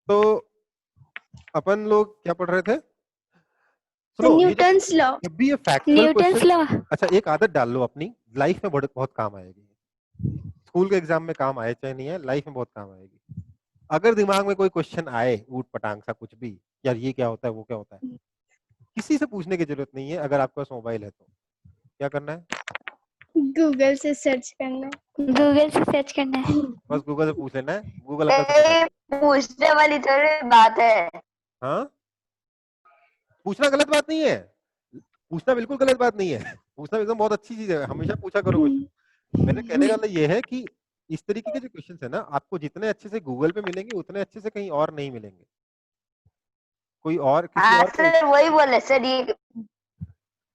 तो अपन लोग क्या पढ़ रहे थे? सुनो, न्यूटन्स लॉ। जब भी ये फैक्चुअल न्यूटन्स क्वेश्चन, लॉ। अच्छा एक आदत डाल लो अपनी, लाइफ में बहुत बहुत काम आएगी। स्कूल के एग्जाम में काम आए चाहे नहीं है, लाइफ में बहुत काम आएगी। अगर दिमाग में कोई क्वेश्चन आए ऊट पटांग सा कुछ भी, यार ये क्या होता है वो क्या होता है, किसी से पूछने की जरूरत नहीं है। अगर आपके पास मोबाइल है तो क्या करना है? गूगल से सर्च करना है। गूगल से सर्च करना है। बस गूगल से पूछ लेना है, गूगल अंकल सब बता देगा। पूछने वाली थोड़ी बात है। हाँ, पूछना गलत बात नहीं है, पूछना बिल्कुल गलत बात नहीं है, पूछना एकदम बहुत अच्छी चीज है, हमेशा पूछा करो क्वेश्चन। मैंने कहने का मतलब ये है कि इस तरीके के जो क्वेश्चन है ना, आपको जितने अच्छे से गूगल पे मिलेंगे उतने अच्छे से कहीं और नहीं मिलेंगे। कोई और किसी हाँ और को सर वही बोले सर, ये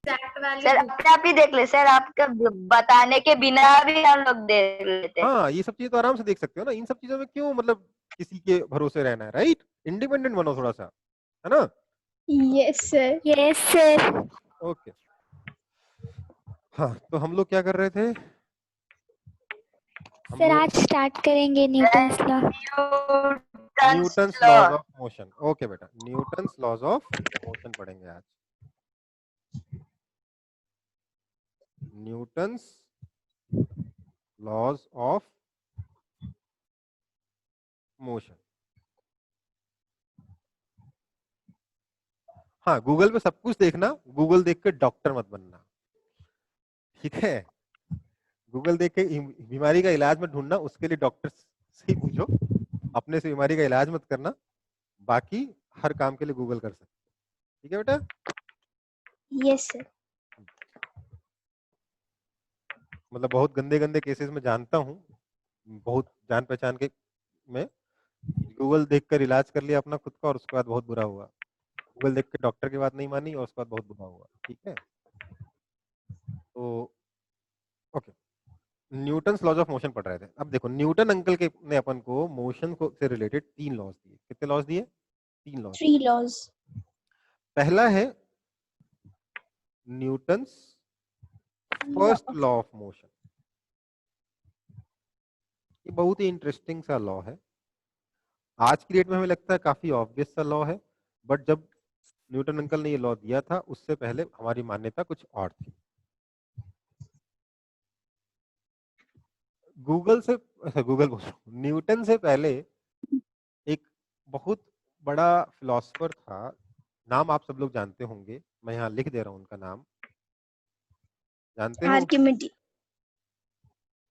सर अपने आप ही देख ले सर, आपका बताने के बिना भी हम लोग देख लेते हैं। हाँ, ये सब चीजें तो आराम से देख सकते हो ना, इन सब चीजों में क्यों मतलब किसी के भरोसे रहना है, राइट? इंडिपेंडेंट बनो थोड़ा सा, है ना? Yes sir. Yes sir. Okay, हाँ तो हम लोग क्या कर रहे थे? सर आज स्टार्ट करेंगे Newton's law. Newton's laws of motion. Okay बेटा, न्यूटन्स लॉज ऑफ मोशन पढ़ेंगे आज। Newton's laws of motion. हाँ, गूगल पे सब कुछ देखना, गूगल देख के डॉक्टर मत बनना, ठीक है? गूगल देख के बीमारी का इलाज मत ढूंढना, उसके लिए डॉक्टर से ही पूछो, अपने से बीमारी का इलाज मत करना। बाकी हर काम के लिए गूगल कर सकते, ठीक है बेटा? Yes sir. मतलब बहुत गंदे गंदे केसेस में जानता हूँ, बहुत जान पहचान के में गूगल देखकर इलाज कर लिया अपना खुद का और उसके बाद बहुत बुरा हुआ। गूगल देख के डॉक्टर की बात नहीं मानी और उसके बाद बहुत बुरा हुआ, ठीक है? तो okay, Newton's laws of motion पढ़ रहे थे। अब देखो, न्यूटन अंकल के ने अपन को मोशन को से रिलेटेड 3 लॉज दिए। कितने लॉज दिए? 3 लॉज। 3 लॉज। पहला है Newton's first law of motion. ये बहुत ही इंटरेस्टिंग सा लॉ है। आज की डेट में हमें लगता है काफी ऑब्वियस सा लॉ है, बट जब न्यूटन अंकल ने ये लॉ दिया था उससे पहले हमारी मान्यता कुछ और थी। गूगल बोल रहा हूं, न्यूटन से पहले एक बहुत बड़ा फिलोसफर था, नाम आप सब लोग जानते होंगे, मैं यहाँ लिख दे रहा हूँ उनका नाम, जानते हो? आर्किमिडीज।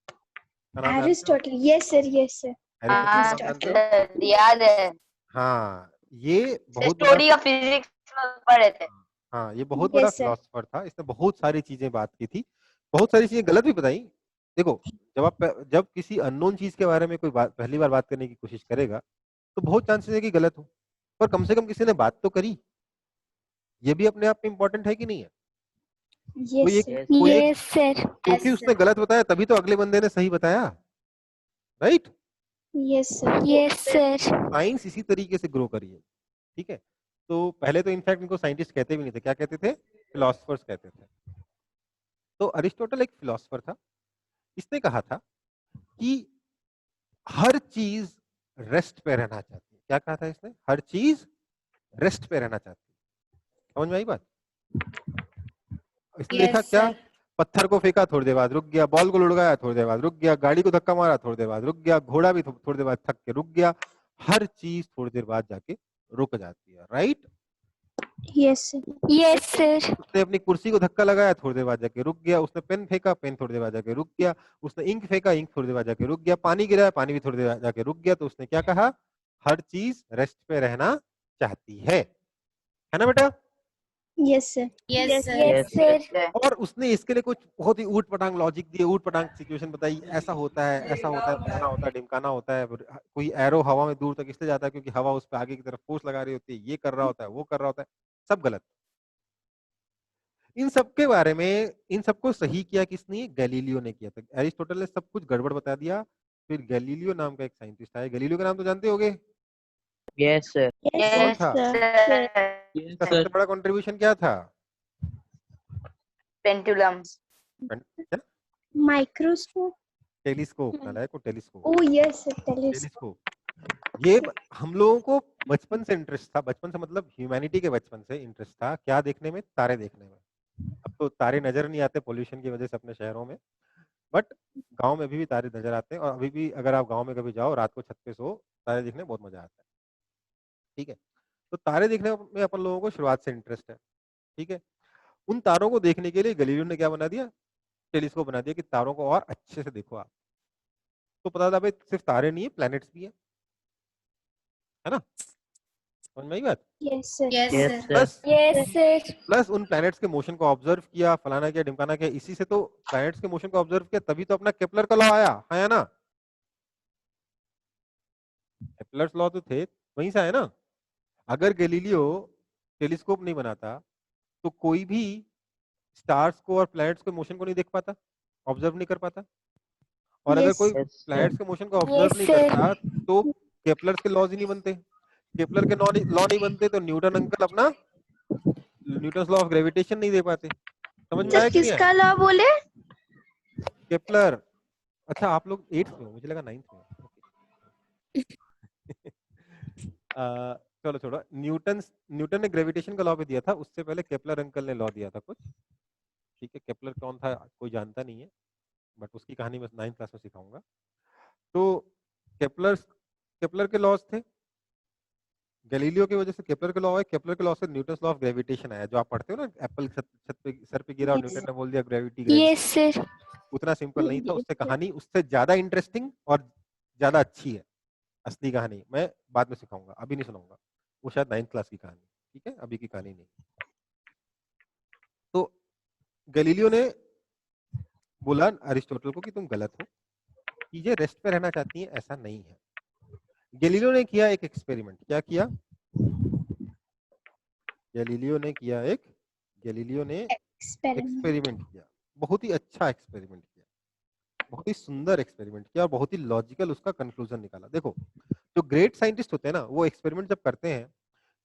का नाम जानते हो? Aristotle. Yes sir, yes sir. Aristotle नाम जानते हो? सर याद है, हाँ, ये बहुत बड़ा, स्टोरी ऑफ फिजिक्स में पढ़े थे। हाँ ये बहुत बड़ा यस सर। फिलोसफर था, इसने बहुत सारी चीजें बात की थी, बहुत सारी चीजें गलत भी बताई। देखो, जब किसी अननोन चीज के बारे में कोई पहली बार बात करने की कोशिश करेगा तो बहुत चांसेस है कि गलत हो, पर कम से कम किसी ने बात तो करी, ये भी अपने आप में इम्पोर्टेंट है कि नहीं है? Yes sir. Yes sir. क्योंकि उसने गलत बताया तभी तो अगले बंदे ने सही बताया, right? Yes sir. Yes sir. Science इसी तरीके से ग्रो करी है, ठीक है? तो पहले तो इनफैक्ट इनको साइंटिस्ट कहते भी नहीं थे, क्या कहते थे? फिलोसफर्स कहते थे। तो अरिस्टोटल एक फिलोसफर था, इसने कहा था कि हर चीज रेस्ट पे रहना चाहती है। क्या कहा था इसने? हर चीज रेस्ट पे रहना चाहती है। समझ में आई बात? इसने देखा क्या? पत्थर को फेंका, थोड़ी देर बाद रुक गया, बॉल को लुढ़काया, थोड़ी देर बाद रुक गया, गाड़ी को धक्का मारा, थोड़ी देर बाद रुक गया, घोड़ा भी थोड़ी देर बाद थक के रुक गया। हर चीज थोड़ी देर बाद जाके रुक जाती है, right? Yes sir. Yes sir. उसने अपनी कुर्सी को धक्का लगाया, थोड़ी देर बाद जाके रुक गया, उसने पेन फेंका, पेन थोड़ी देर बाद जाके रुक गया, उसने इंक फेंका, इंक थोड़ी देर बाद जाके रुक गया, पानी गिराया, पानी भी थोड़ी देर बाद जाके रुक गया। तो उसने क्या कहा? हर चीज रेस्ट पे रहना चाहती है ना बेटा? Yes sir. Yes sir. और उसने इसके लिए कुछ बहुत ही ऊट पटांग लॉजिक दिए, ऊट पटांग सिचुएशन बताई, ऐसा होता है, ऐसा होता है, फलाना होता है, ढिमकाना होता है, कोई एरो हवा में दूर तक इसलिए जाता है क्योंकि हवा उस पर आगे की तरफ फोर्स लगा रही होती है, ये कर रहा होता है, वो कर रहा होता है, सब गलत। इन सब के बारे में, इन सबको सही किया किसने? गैलीलियो ने किया था। एरिस्टोटल ने सब कुछ गड़बड़ बता दिया, फिर गैलीलियो नाम का एक साइंटिस्ट आया। गैलीलियो का नाम तो जानते होंगे? Yes sir. कौन था? सर। इसका सबसे बड़ा कंट्रीब्यूशन क्या था? पेंडुलम। क्या? माइक्रोस्कोप। टेलीस्कोप, नालायक को telescope. Oh yes sir, telescope. Telescope. ये हम लोगों को बचपन से इंटरेस्ट था, बचपन से मतलब ह्यूमैनिटी के बचपन से इंटरेस्ट था क्या देखने में, तारे देखने में। अब तो तारे नजर नहीं आते पोल्यूशन की वजह से अपने शहरों में, बट गांव में अभी भी तारे नजर आते हैं, और अभी भी अगर आप गांव में कभी जाओ रात को छत पे सो, तारे देखने में बहुत मजा आता है। ठीक है, तो तारे देखने में अपन लोगों को शुरुआत से इंटरेस्ट है। ठीक है, उन तारों को देखने के लिए गैलीलियो ने क्या बना दिया, टेलीस्कोप बना दिया कि तारों को और अच्छे से देखो आप। तो पता था भाई सिर्फ तारे नहीं है, प्लैनेट्स भी है ना, समझ में आई बात। Yes, sir. Yes, Yes, sir. sir. Yes, sir. Plus उन प्लैनेट्स के मोशन को ऑब्जर्व किया, फलाना किया, ढिमकाना किया, इसी से तो प्लैनेट्स के मोशन को ऑब्जर्व किया, तभी तो अपना केपलर का लॉ आया है ना। केपलर्स लॉ तो थे वहीं से आया ना। अगर गैलीलियो टेलीस्कोप नहीं बनाता तो कोई भी स्टार्स को और प्लैनेट्स के मोशन को नहीं देख पाता, ऑब्जर्व नहीं कर पाता। और अगर Yes. कोई Yes, sir. प्लैनेट्स के मोशन को ऑब्जर्व Yes, नहीं sir. करता तो केपलर्स के लॉज ही नहीं बनते। केपलर के लॉ नहीं बनते तो न्यूटन अंकल अपना न्यूटन्स लॉ ऑफ ग्रेविटेशन नहीं दे पाते। समझ में सर आया कि नहीं आया? किसका लॉ बोले? केपलर। अच्छा आप लोग 8th में हो, मुझे लगा 9th में हो। चलो छोड़ो, न्यूटन ने ग्रेविटेशन का लॉ भी दिया था, उससे पहले केपलर अंकल ने लॉ दिया था कुछ। ठीक है, केपलर कौन था कोई जानता नहीं है, बट उसकी कहानी मैं 9th क्लास में सिखाऊंगा। तो केपलर के लॉज थे, गैलीलियो की वजह से केपलर के लॉ है, केपलर के लॉ से न्यूटन्स लॉ ऑफ ग्रेविटेशन आया, जो आप पढ़ते हो ना, एप्पल छत पे सर पे गिरा और Yes. न्यूटन ने बोल दिया ग्रेविटी Yes, sir. उतना सिंपल नहीं था, Yes, उससे sir. कहानी उससे ज्यादा इंटरेस्टिंग और ज्यादा अच्छी है। असली कहानी मैं बाद में सिखाऊंगा, अभी नहीं सुनाऊंगा, वो शायद 9th क्लास की कहानी। ठीक है, अभी की कहानी नहीं। तो गैलीलियो ने बोला अरिस्टोटल को कि तुम गलत हो, चीजें रेस्ट पे रहना चाहती हैं, ऐसा नहीं है। गैलीलियो ने किया एक एक्सपेरिमेंट। क्या किया गैलीलियो ने Experiment. एक्सपेरिमेंट किया, बहुत ही अच्छा एक्सपेरिमेंट किया, बहुत ही सुंदर एक्सपेरिमेंट किया, और बहुत ही लॉजिकल उसका कंक्लूजन निकाला। देखो जो ग्रेट साइंटिस्ट होते हैं ना, वो एक्सपेरिमेंट जब करते हैं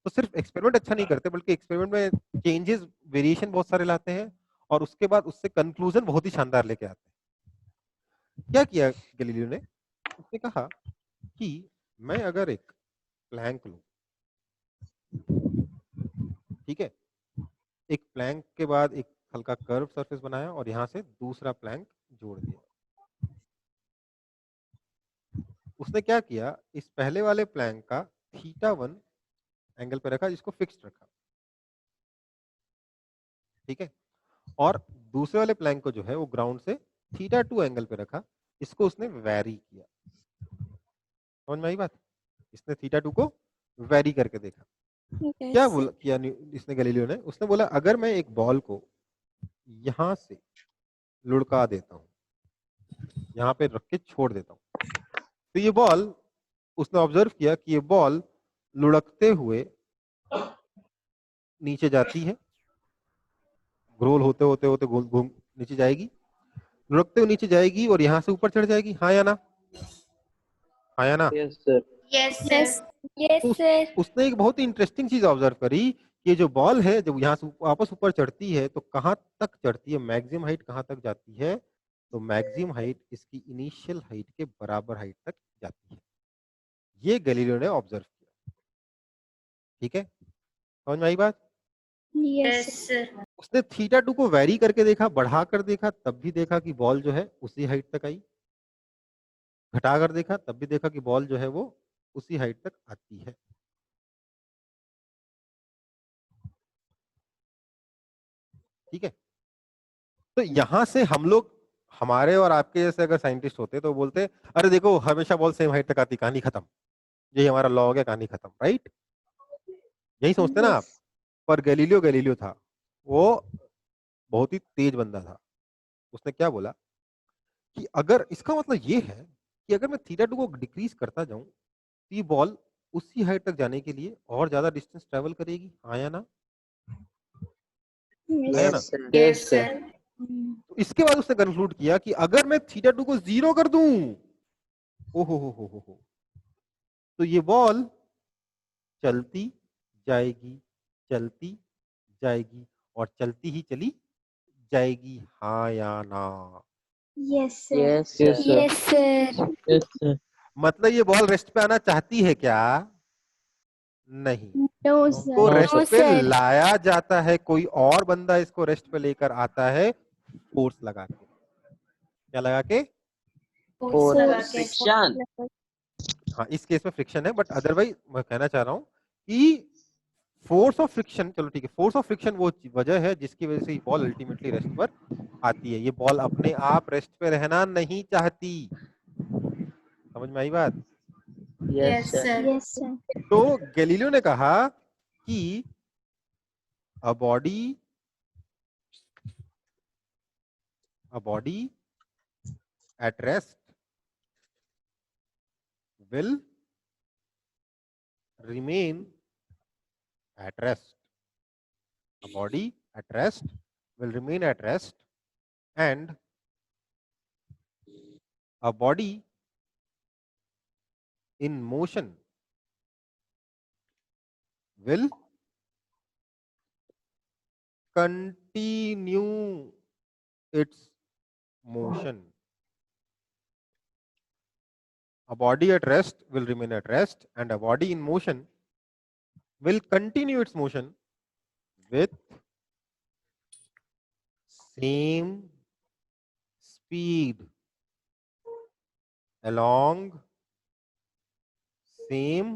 तो सिर्फ एक्सपेरिमेंट अच्छा नहीं करते, बल्कि एक्सपेरिमेंट में चेंजेस, वेरिएशन बहुत सारे लाते हैं, और उसके बाद उससे कंक्लूजन बहुत ही शानदार लेके आते हैं। क्या किया गैलीलियो ने, उसने कहा कि मैं अगर एक प्लैंक लूं, ठीक है, एक प्लैंक के बाद एक हल्का कर्व सरफेस बनाया और यहां से दूसरा प्लैंक जोड़ दिया। उसने क्या किया, इस पहले वाले प्लैंक का θ1 एंगल पे रखा, जिसको फिक्स्ड रखा, ठीक है, और दूसरे वाले प्लैंक को जो है वो ग्राउंड से θ2 एंगल पे रखा, इसको उसने वैरी किया। समझ में आई बात। इसने θ2 को वैरी करके देखा। क्या बोला किया इसने गैलीलियो ने, उसने बोला अगर मैं एक बॉल को यहां से लुढ़का देता हूं, यहाँ पे रख के छोड़ देता हूं, तो ये बॉल, उसने ऑब्जर्व किया कि ये बॉल लुढ़कते हुए नीचे जाती है, ग्रोल होते होते होते घूम नीचे जाएगी, लुढ़कते हुए नीचे जाएगी और यहाँ से ऊपर चढ़ जाएगी। हाँ या ना, हाँ या ना। Yes, sir. Yes, sir. Yes, sir. उसने एक बहुत ही इंटरेस्टिंग चीज ऑब्जर्व करी कि ये जो बॉल है जब यहाँ से वापस ऊपर चढ़ती है तो कहाँ तक चढ़ती है, मैक्सिमम हाइट कहाँ तक जाती है, तो मैक्सिमम हाइट इसकी इनिशियल हाइट के बराबर हाइट तक जाती है। ये गैलीलियो ने ऑब्जर्व किया। ठीक है, समझ में आई बात। Yes. sir. उसने θ2 को वैरी करके देखा, बढ़ा कर देखा, तब भी देखा कि बॉल जो है उसी हाइट तक आई, घटा कर देखा तब भी देखा कि बॉल जो है वो उसी हाइट तक आती है। ठीक है, तो यहां से हम लोग, हमारे और आपके जैसे अगर साइंटिस्ट होते तो बोलते अरे देखो हमेशा बॉल सेम हाइट तक आती, कहानी खत्म, यही हमारा लॉ हो गया, कहानी खत्म, राइट, यही सोचते ना आप। पर गैलीलियो था, वो बहुत ही तेज बंदा था। उसने क्या बोला कि अगर इसका मतलब ये है कि अगर मैं θ2 को डिक्रीज करता जाऊं तो ये बॉल उसी हाइट तक जाने के लिए और ज्यादा डिस्टेंस ट्रेवल करेगी। हाँ या ना, है ना। Yes, sir. Yes, sir. तो इसके बाद उसने कंक्लूड किया कि अगर मैं θ2 को 0 कर दूं, हो तो ये बॉल चलती जाएगी, चलती जाएगी और चलती ही चली जाएगी। हाँ या ना। Yes, sir. Yes, sir. Yes, sir. Yes, sir. मतलब ये बॉल रेस्ट पे आना चाहती है क्या? नहीं, No, तो sir. रेस्ट No, पे sir. लाया जाता है, कोई और बंदा इसको रेस्ट पे लेकर आता है फोर्स लगा के। क्या लगा के? Force लगा के। फ्रिक्शन। हाँ, इस केस में फ्रिक्शन है, बट अदरवाइज मैं कहना चाह रहा हूँ कि फोर्स ऑफ फ्रिक्शन, चलो ठीक है, फोर्स ऑफ फ्रिक्शन वो वजह है जिसकी वजह से बॉल अल्टीमेटली रेस्ट पर आती है। ये बॉल अपने आप रेस्ट पे रहना नहीं चाहती। समझ में आई बात? Yes sir. Yes, sir. तो गैलीलियो ने कहा कि a body at rest will remain at rest. A body at rest will remain at rest, and a body in motion will continue its motion. A body at rest will remain at rest, and a body in motion will continue its motion with same speed along same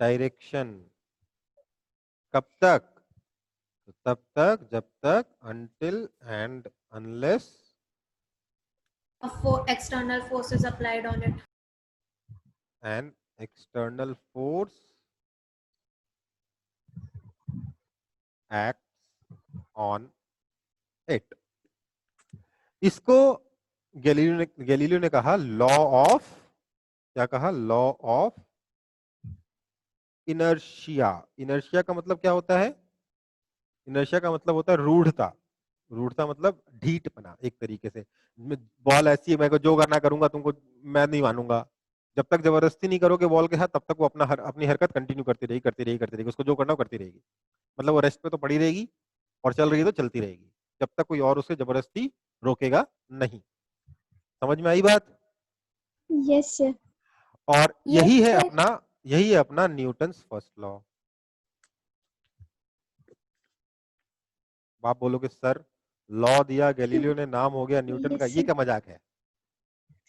direction. कब तक? तो तब तक जब तक until and unless External forces applied on it. an external force acts on it. इसको Galileo ने कहा लॉ ऑफ, क्या कहा? Law of inertia. इनर्शिया का मतलब क्या होता है? इनर्शिया का मतलब होता है रूढ़ता। रूढ़ता मतलब ढीठपना एक तरीके से। बॉल ऐसी है, मैं को जो करना करूंगा तुमको, मैं नहीं मानूंगा। जब तक जबरदस्ती नहीं करोगे बॉल के साथ, तब तक वो अपनी हरकत कंटिन्यू करती रहेगी, उसको जो करना वो करती रहेगी। मतलब वो रेस्ट पे तो पड़ी रहेगी और चल रही है तो चलती रहेगी, जब तक कोई और उसे जबरदस्ती रोकेगा नहीं। समझ में आई बात? Yes, sir. और Yes, यही है sir. अपना न्यूटन्स फर्स्ट लॉ। आप बोलोगे सर लॉ दिया गैलीलियो ने, नाम हो गया न्यूटन का, Yes, ये sir. क्या मजाक है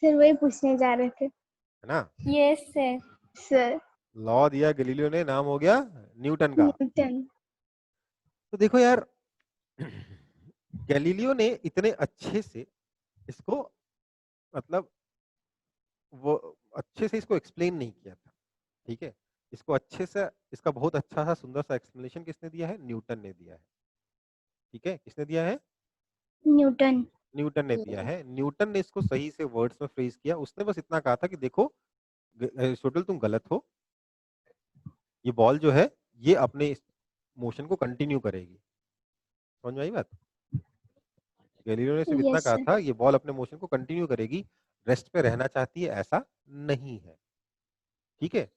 Sir, वही पूछने जा रहे थे. है ना? Yes, sir. Sir. लॉ दिया गैलीलियो ने, नाम हो गया न्यूटन का। Newton. तो देखो यार, गैलीलियो ने इतने अच्छे से इसको, मतलब वो अच्छे से इसको एक्सप्लेन नहीं किया था, ठीक है? इसको अच्छे से, इसका बहुत अच्छा सा सुंदर सा एक्सप्लेनेशन किसने दिया है? न्यूटन ने दिया है। ठीक है, किसने दिया है? Newton. न्यूटन ने दिया है। न्यूटन ने इसको सही से वर्ड्स में फ्रेज किया। उसने बस इतना कहा था कि देखो एरिस्टोटल तुम गलत हो, ये बॉल जो है ये अपने मोशन को कंटिन्यू करेगी। समझ में आई बात? गैलीलियो ने सिर्फ इतना Yes, कहा sir. था ये बॉल अपने मोशन को कंटिन्यू करेगी, रेस्ट पे रहना चाहती है, ऐसा नहीं है। ठीक है,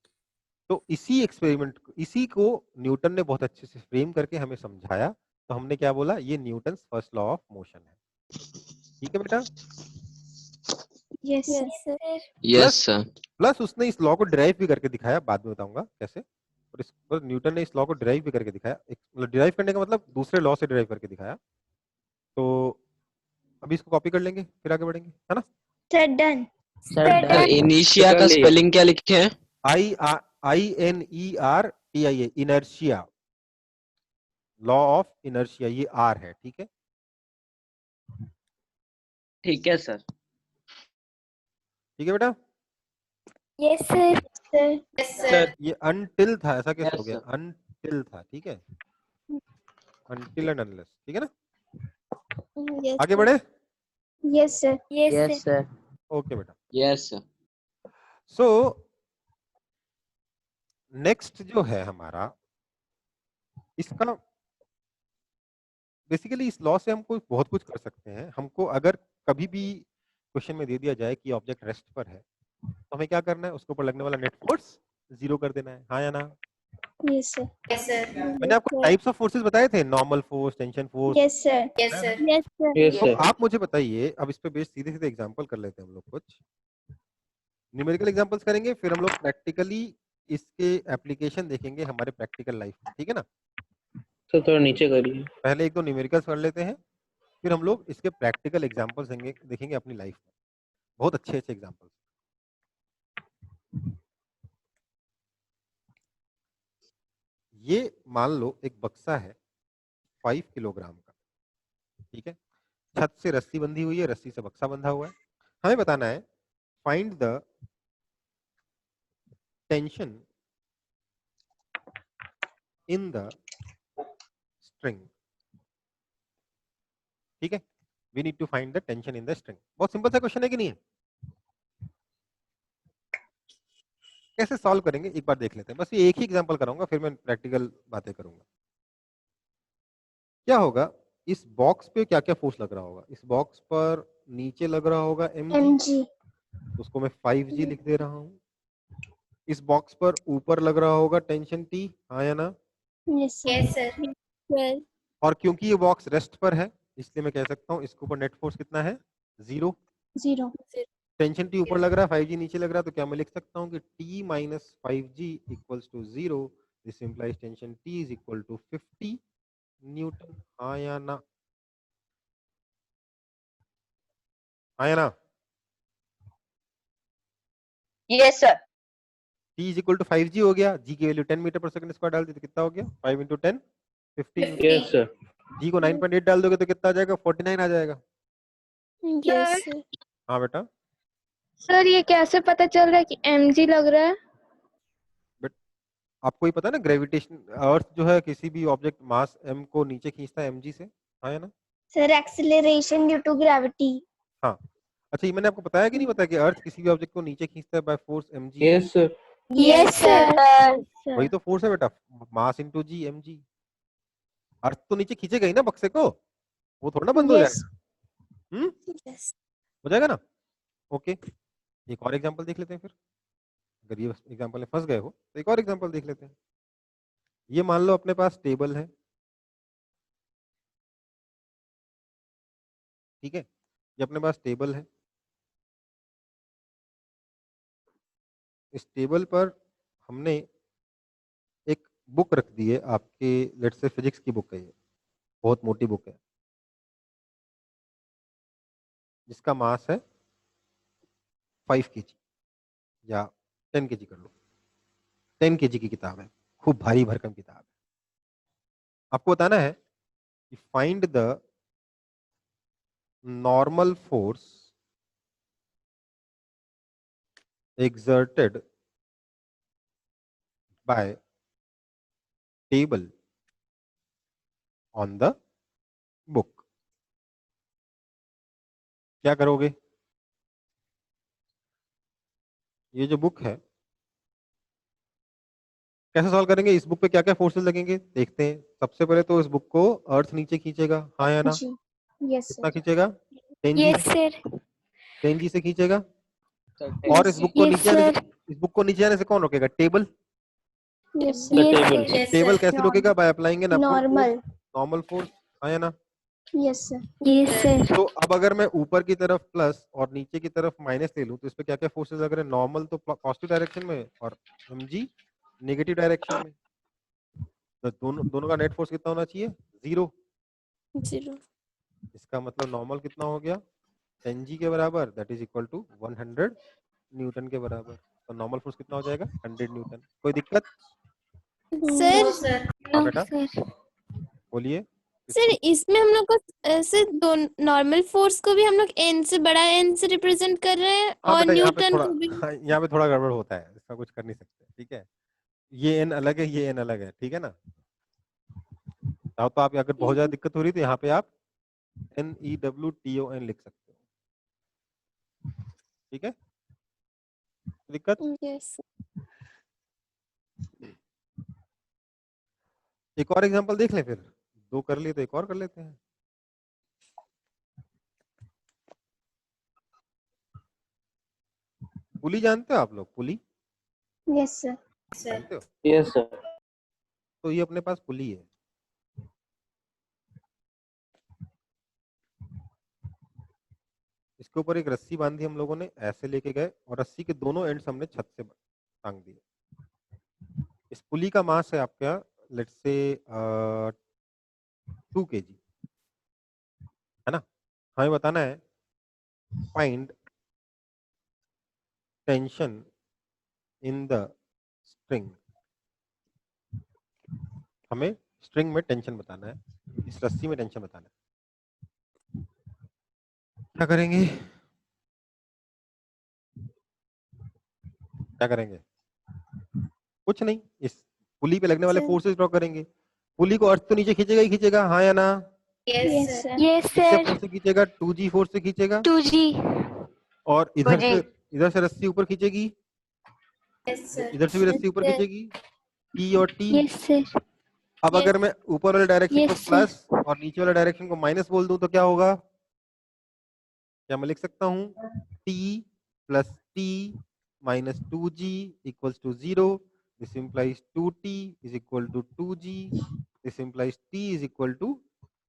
तो इसी को न्यूटन ने बहुत अच्छे से फ्रेम करके हमें समझाया। तो हमने क्या बोला? ये Newton first law of motion है। ठीक है बेटा? Yes, sir. Yes, sir. Yes sir. Plus उसने इस लॉ को डिराइव भी करके दिखाया, बाद में बताऊंगा कैसे। और न्यूटन ने इस लॉ को डिराइव भी करके दिखाया। मतलब डिराइव करने का मतलब दूसरे लॉ से डिराइव करके दिखाया। तो अभी इसको कॉपी कर लेंगे, फिर आगे बढ़ेंगे, है ना? Sir, done. सर इनिशिया का स्पेलिंग क्या लिखे हैं? INERTIA, inertia. Law of inertia, ये R है। ठीक है, ठीक है सर। ठीक है बेटा? Yes, sir. Sir. Yes, sir ये अनटिल था, ऐसा कैसे Yes, हो गया? sir. अनटिल था, ठीक है, अनटिल एंड अनलेस। ठीक है ना? Yes. आगे बढ़े? Yes, sir. Yes, yes sir. Sir. Okay बेटा। Yes sir. सो नेक्स्ट जो है हमारा, इसका बेसिकली इस लॉ से हमको बहुत कुछ कर सकते हैं। हमको अगर कभी भी क्वेश्चन में दे दिया जाए कि ऑब्जेक्ट रेस्ट पर है, तो हमें क्या करना है? उसके ऊपर लगने वाला नेट फोर्स 0 कर देना है। हाँ या ना? Yes, sir. Yes, sir. मैंने आपको टाइप्स ऑफ फोर्सेस बताए थे, normal force, tension force. Yes, sir. Yes, sir. Yes, sir. Yes तो सर। आप मुझे बताइए, अब इस पे बेस सीधे सीधे एग्जांपल कर लेते हैं हम लोग कुछ। न्यूमेरिकल एग्जांपल्स करेंगे, फिर हम लोग प्रैक्टिकली इसके एप्लीकेशन देखेंगे हमारे प्रैक्टिकल लाइफ में, ठीक है ना। सर थोड़ा नीचे करिए। पहले एक दो न्यूमेरिकल्स कर लेते हैं, फिर हम लोग इसके प्रैक्टिकल एग्जांपल्स देखेंगे अपनी लाइफ में, बहुत अच्छे अच्छे एग्जांपल्स। ये मान लो एक बक्सा है 5 किलोग्राम का, ठीक है। छत से रस्सी बंधी हुई है, रस्सी से बक्सा बंधा हुआ है। हमें बताना है find the tension in the string, ठीक है। We need to find the tension in the string. बहुत सिंपल सा क्वेश्चन है कि नहीं है? कैसे सॉल्व करेंगे एक बार देख लेते हैं। बस ये एक ही एग्जांपल कराऊंगा, फिर मैं प्रैक्टिकल बातें करूंगा। क्या होगा, इस बॉक्स पे क्या क्या फोर्स लग रहा होगा? इस बॉक्स पर नीचे लग रहा होगा mg, mg, उसको मैं 5g लिख दे रहा हूँ। इस बॉक्स पर ऊपर लग रहा होगा टेंशन T, हाँ या ना? yes sir, Yes, sir. sir, और क्योंकि ये बॉक्स रेस्ट पर है, इसलिए मैं कह सकता हूँ इसके ऊपर नेट फोर्स कितना है? 0। 0, टेंशन T ऊपर लग रहा है, 5g नीचे लग रहा है, तो क्या मैं लिख सकता हूँ कि T minus 5g equals to 0। This implies tension T is equal to 50 Newton, हाँ या ना? हाँ या ना? Yes sir. T is equal to 5g हो गया, g की वैल्यू 10 मीटर पर सेकंड स्क्वायर डाल दी तो कितना हो गया? 5 into 10 50 Newton. Yes sir. g को 9.8 डाल दोगे तो कितना आ जाएगा? 49 आ जाएगा। yes sir, हाँ बेटा, सर ये कैसे पता चल रहा है कि mg लग रहा है? आपको ही पता है ना, ग्रेविटेशन, अर्थ जो है किसी भी ऑब्जेक्ट मास m को नीचे खींचता है mg से, हाँ या ना? sir, acceleration due to gravity, हाँ। अच्छा, ये मैंने आपको बताया कि नहीं बताया कि अर्थ किसी भी ऑब्जेक्ट को नीचे खींचता है by force mg? Yes sir. yes sir, वही तो फोर्स है बेटा, मास इनटू जी mg। अर्थ तो नीचे खींचेगा ही ना बक्से को, वो थोड़ा ना बंद हो yes, जाएगा। yes, हो जाएगा ना? ओके, एक और एग्जांपल देख लेते हैं फिर। अगर ये एग्जांपल में फंस गए हो तो एक और एग्जांपल देख लेते हैं। ये मान लो अपने पास टेबल है, ठीक है। ये अपने पास टेबल है, इस टेबल पर हमने एक बुक रख दी है, आपके लेट्स से फिजिक्स की बुक है, ये बहुत मोटी बुक है जिसका मास है 5 kg या 10 kg कर लो। 10 kg की किताब है, खूब भारी भरकम किताब है। आपको बताना है कि find the normal force exerted by table on the book। क्या करोगे? ये जो बुक है कैसे सॉल्व करेंगे? इस बुक पे क्या क्या फोर्सेस लगेंगे देखते हैं। सबसे पहले तो इस बुक को अर्थ नीचे खींचेगा, हाँ या ना? g, yes कितना sir, खींचेगा? 10g yes sir. 10g से खींचेगा। सर और yes इस बुक को Yes, नीचे आने sir. से, इस बुक को नीचे आने से कौन रोकेगा? Table. yes sir sir, table. Yes, table sir. कैसे रोकेगा? By applying an normal, normal force, हाँ या ना? yes sir, yes sir. तो अब अगर मैं ऊपर की तरफ प्लस और नीचे की तरफ माइनस ले लूं तो इस पे क्या क्या फोर्सेस लग रहे हैं? नॉर्मल तो पॉजिटिव डायरेक्शन में और mg नेगेटिव डायरेक्शन में। तो दोनों का नेट फोर्स कितना होना चाहिए? 0। 0, इसका मतलब नॉर्मल कितना हो गया? 10g के बराबर, that is equal to 100 newton के बराबर। तो नॉर्मल फोर्स कितना हो जाएगा? 100 न्यूटन। कोई दिक्कत? sir, No, sir. हाँ नो बेटा, सर। बोलिए। सर इसमें हम लोग को ऐसे दो नॉर्मल फोर्स को भी हम लोग एन से बड़ा एन से रिप्रेजेंट कर रहे हैं हाँ और बेटा, यहाँ पे न्यूटन थोड़ा, को भी। हाँ, यहाँ पे थोड़ा गड़बड़ होता है, इसका कुछ कर नहीं सकते, ठीक है। ये एन अलग है, ये एन अलग है, ठीक है ना। तो आप अगर बहुत ज्यादा दिक्कत हो रही तो यहाँ पे आप NEWTON लिख सकते हो, ठीक है। दिक्कत? yes, एक और एग्जांपल देख लें, फिर 2 कर लिए तो एक और कर लेते हैं। पुली जानते हो आप लोग? पुली yes sir, Sir. जानते हो? Yes sir. तो ये अपने पास पुली है, इसके उसके ऊपर एक रस्सी बांधी हम लोगों ने, ऐसे लेके गए और रस्सी के दोनों एंड्स हमने छत से टांग दिए। इस पुली का मास है आपका लेट्स से 2 kg, है ना। हमें बताना है find tension in the string. हमें स्ट्रिंग में टेंशन बताना है, इस रस्सी में टेंशन बताना है। क्या करेंगे, क्या करेंगे? कुछ नहीं, इस पुली पे लगने वाले सर। फोर्सेस ड्रॉ करेंगे। पुली को अर्थ तो नीचे खींचेगा ही खींचेगा, हाँ या ना? Yes, Yes, sir. sir. Yes किससे सर। फोर्स से खींचेगा? 2g फोर्स से खींचेगा। 2G। और इधर 2G। से, इधर से रस्सी ऊपर खींचेगी, Yes, sir. इधर से भी रस्सी ऊपर Yes, खींचेगी, T और T। Yes sir. अब Yes. अगर मैं ऊपर वाले डायरेक्शन को Yes, sir. प्लस और नीचे वाले डायरेक्शन को माइनस बोल दूं तो क्या होगा? क्या मैं लिख सकता हूँ T plus T minus 2G equals to 0। This implies 2T is equal to 2G। This implies T is equal to